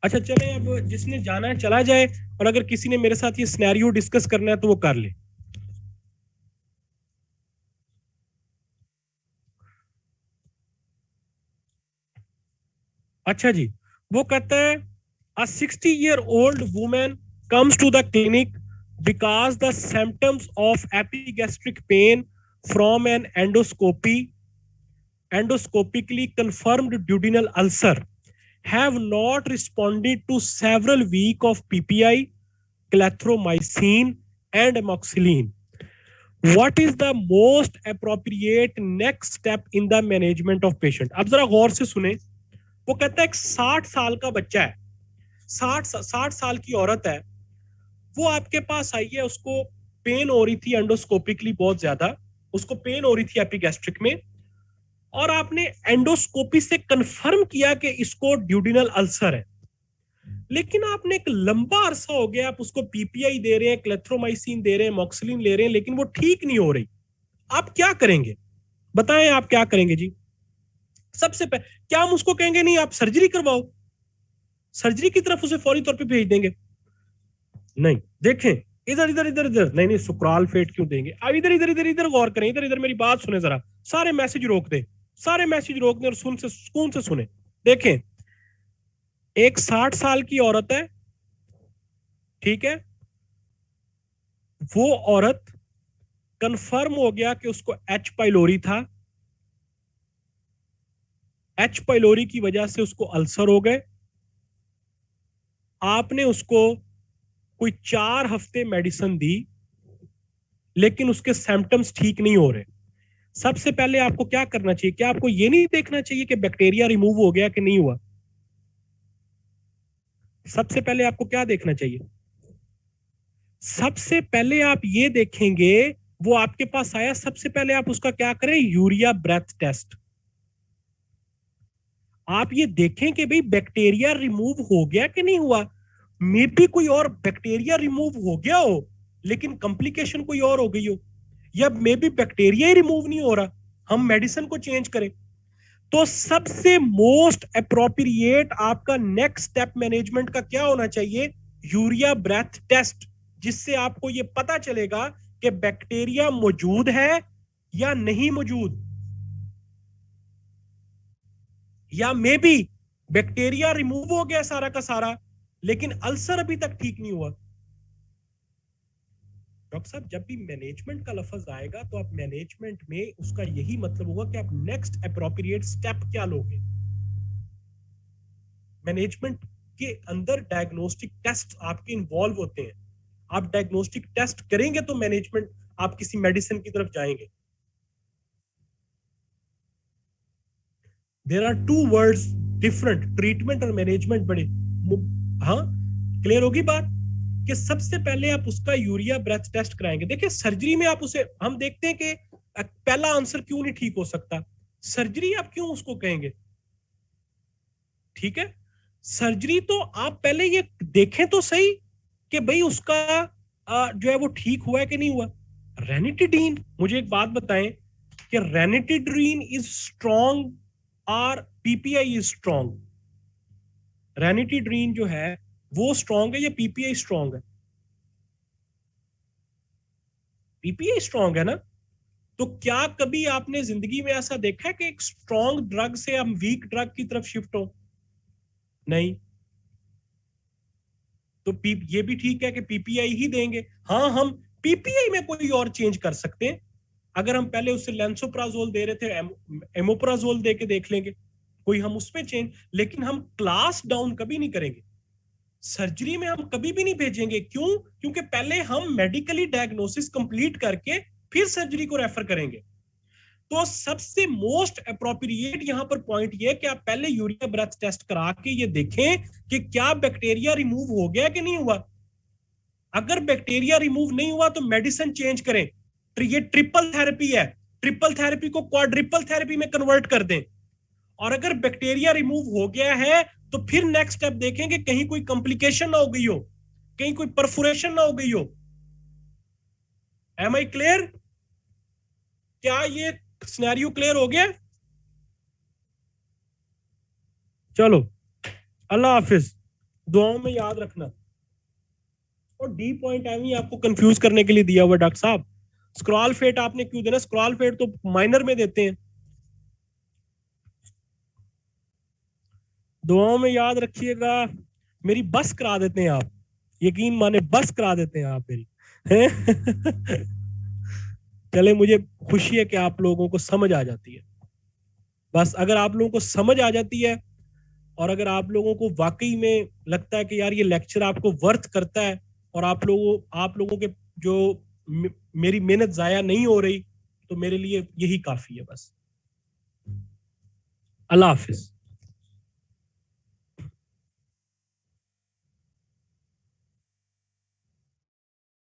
अच्छा चले, अब जिसने जाना है चला जाए, और अगर किसी ने मेरे साथ ये सिनेरियो डिस्कस करना है तो वो कर ले। अच्छा जी, वो कहता है a 60-year-old woman comes to the clinic because the symptoms of epigastric pain from an endoscopically confirmed duodenal ulcer have not responded to several weeks of PPI, clarithromycin, and amoxicillin. What is the most appropriate next step in the management of patient? अब जरा गौर से सुने। वो कहता है एक 60 साल का बच्चा है, 60 साल की औरत है, वो आपके पास आई है, उसको पेन हो रही थी एंडोस्कोपिकली बहुत ज्यादा, उसको पेन हो रही थी एपिगैस्ट्रिक में, और आपने एंडोस्कोपी से कंफर्म किया कि इसको ड्यूडिनल अल्सर है, लेकिन आपने एक लंबा अरसा हो गया आप उसको पीपीआई दे रहे हैं, क्लेथ्रोमाइसिन दे रहे हैं, मॉक्सिलिन ले रहे हैं, लेकिन वो ठीक नहीं हो रही। आप क्या करेंगे? बताएं आप क्या करेंगे जी? सबसे पहले क्या हम उसको कहेंगे नहीं आप सर्जरी करवाओ, सर्जरी की तरफ उसे फौरी तौर पे भेज देंगे? नहीं, देखें, इधर इधर इधर इधर, नहीं नहीं सुक्राल फेट क्यों देंगे? अब इधर इधर इधर इधर गौर करें, इधर इधर मेरी बात सुने जरा, सारे मैसेज रोक दे, सारे मैसेज रोक दें और सुकून से सुने। देखें, एक 60 साल की औरत है, ठीक है, वो औरत कंफर्म हो गया कि उसको एच पाइलोरी था, एच पाइलोरी की वजह से उसको अल्सर हो गए, आपने उसको कोई 4 हफ्ते मेडिसिन दी, लेकिन उसके सिम्टम्स ठीक नहीं हो रहे। सबसे पहले आपको क्या करना चाहिए? क्या आपको ये नहीं देखना चाहिए कि बैक्टीरिया रिमूव हो गया कि नहीं हुआ? सबसे पहले आपको क्या देखना चाहिए? सबसे पहले आप ये देखेंगे, वो आपके पास आया, सबसे पहले आप उसका क्या करें? Urea breath test. आप ये देखें कि भाई बैक्टीरिया रिमूव हो गया कि नहीं हुआ। मे भी कोई और बैक्टीरिया रिमूव हो गया हो, लेकिन कॉम्प्लिकेशन कोई और हो गई हो, या मे भी बैक्टीरिया ही रिमूव नहीं हो रहा, हम मेडिसिन को चेंज करें। तो सबसे मोस्ट अप्रोप्रिएट आपका नेक्स्ट स्टेप मैनेजमेंट का क्या होना चाहिए? यूरिया ब्रेथ टेस्ट, जिससे आपको यह पता चलेगा कि बैक्टीरिया मौजूद है या नहीं मौजूद, या मे बी बैक्टीरिया रिमूव हो गया सारा का सारा, लेकिन अल्सर अभी तक ठीक नहीं हुआ। डॉक्टर साहब, जब भी मैनेजमेंट का लफ्ज आएगा तो आप मैनेजमेंट में उसका यही मतलब होगा कि आप नेक्स्ट अप्रोप्रिएट स्टेप क्या लोगे। मैनेजमेंट के अंदर डायग्नोस्टिक टेस्ट आपके इन्वॉल्व होते हैं। आप डायग्नोस्टिक टेस्ट करेंगे तो मैनेजमेंट, आप किसी मेडिसिन की तरफ जाएंगे। There are two words different, treatment और मैनेजमेंट बड़े। हाँ, क्लियर होगी बात? कि सबसे पहले आप उसका यूरिया ब्रेथ टेस्ट कराएंगे। देखिए, सर्जरी में आप उसे, हम देखते हैं कि पहला आंसर क्यों नहीं ठीक हो सकता, सर्जरी आप क्यों उसको कहेंगे? ठीक है, सर्जरी तो आप पहले ये देखें तो सही कि भाई उसका जो है वो ठीक हुआ है कि नहीं हुआ। रेनिटिडीन, मुझे एक बात बताएं कि रेनिटिड्रीन इज स्ट्रॉन्ग और पीपीआई इज स्ट्रॉन्ग? रेनिटिड्रीन जो है वो स्ट्रॉन्ग है या पीपीआई स्ट्रॉन्ग है? पीपीआई स्ट्रॉन्ग है ना। तो क्या कभी आपने जिंदगी में ऐसा देखा है कि एक स्ट्रॉन्ग ड्रग से हम वीक ड्रग की तरफ शिफ्ट हो? नहीं। तो ये भी ठीक है कि पीपीआई ही देंगे। हाँ, हम पीपीआई में कोई और चेंज कर सकते हैं। अगर हम पहले उसे लेंसोप्राजोल दे रहे थे, एमोप्राजोल दे के देख लेंगे, कोई हम उसमें चेंज, लेकिन हम क्लास डाउन कभी नहीं करेंगे। सर्जरी में हम कभी भी नहीं भेजेंगे। क्यों? क्योंकि पहले हम मेडिकली डायग्नोसिस कंप्लीट करके फिर सर्जरी को रेफर करेंगे। तो सबसे मोस्ट अप्रोप्रिएट यहां पर पॉइंट ये कि आप पहले यूरिया ब्रेथ टेस्ट करा के ये देखें कि क्या बैक्टीरिया रिमूव हो गया कि नहीं हुआ। अगर बैक्टीरिया रिमूव नहीं हुआ तो मेडिसिन चेंज करें। ये ट्रिपल थेरेपी है, ट्रिपल थेरेपी को क्वाड्रिपल थेरेपी में कन्वर्ट कर दें। और अगर बैक्टीरिया रिमूव हो गया है तो फिर नेक्स्ट स्टेप देखेंगे कहीं कोई कॉम्प्लिकेशन ना हो गई हो, कहीं कोई परफोरेशन ना हो गई हो। Am I clear? क्या ये सिनेरियो क्लियर हो गया? चलो, अल्लाह हाफिज, दुआओं में याद रखना। और डी पॉइंट एम ही आपको कंफ्यूज करने के लिए दिया हुआ डॉक्टर साहब। स्क्रॉल फेट आपने क्यों देना? स्क्रॉल फेट तो माइनर में देते हैं। दुआओं में याद रखिएगा। मेरी बस करा देते हैं आप, यकीन माने बस करा देते हैं आप मेरी। चले, मुझे खुशी है कि आप लोगों को समझ आ जाती है। बस अगर आप लोगों को समझ आ जाती है और अगर आप लोगों को वाकई में लगता है कि यार ये लेक्चर आपको वर्थ करता है और आप लोगों के जो मेरी मेहनत जाया नहीं हो रही, तो मेरे लिए यही काफी है बस। अल्लाह हाफिज।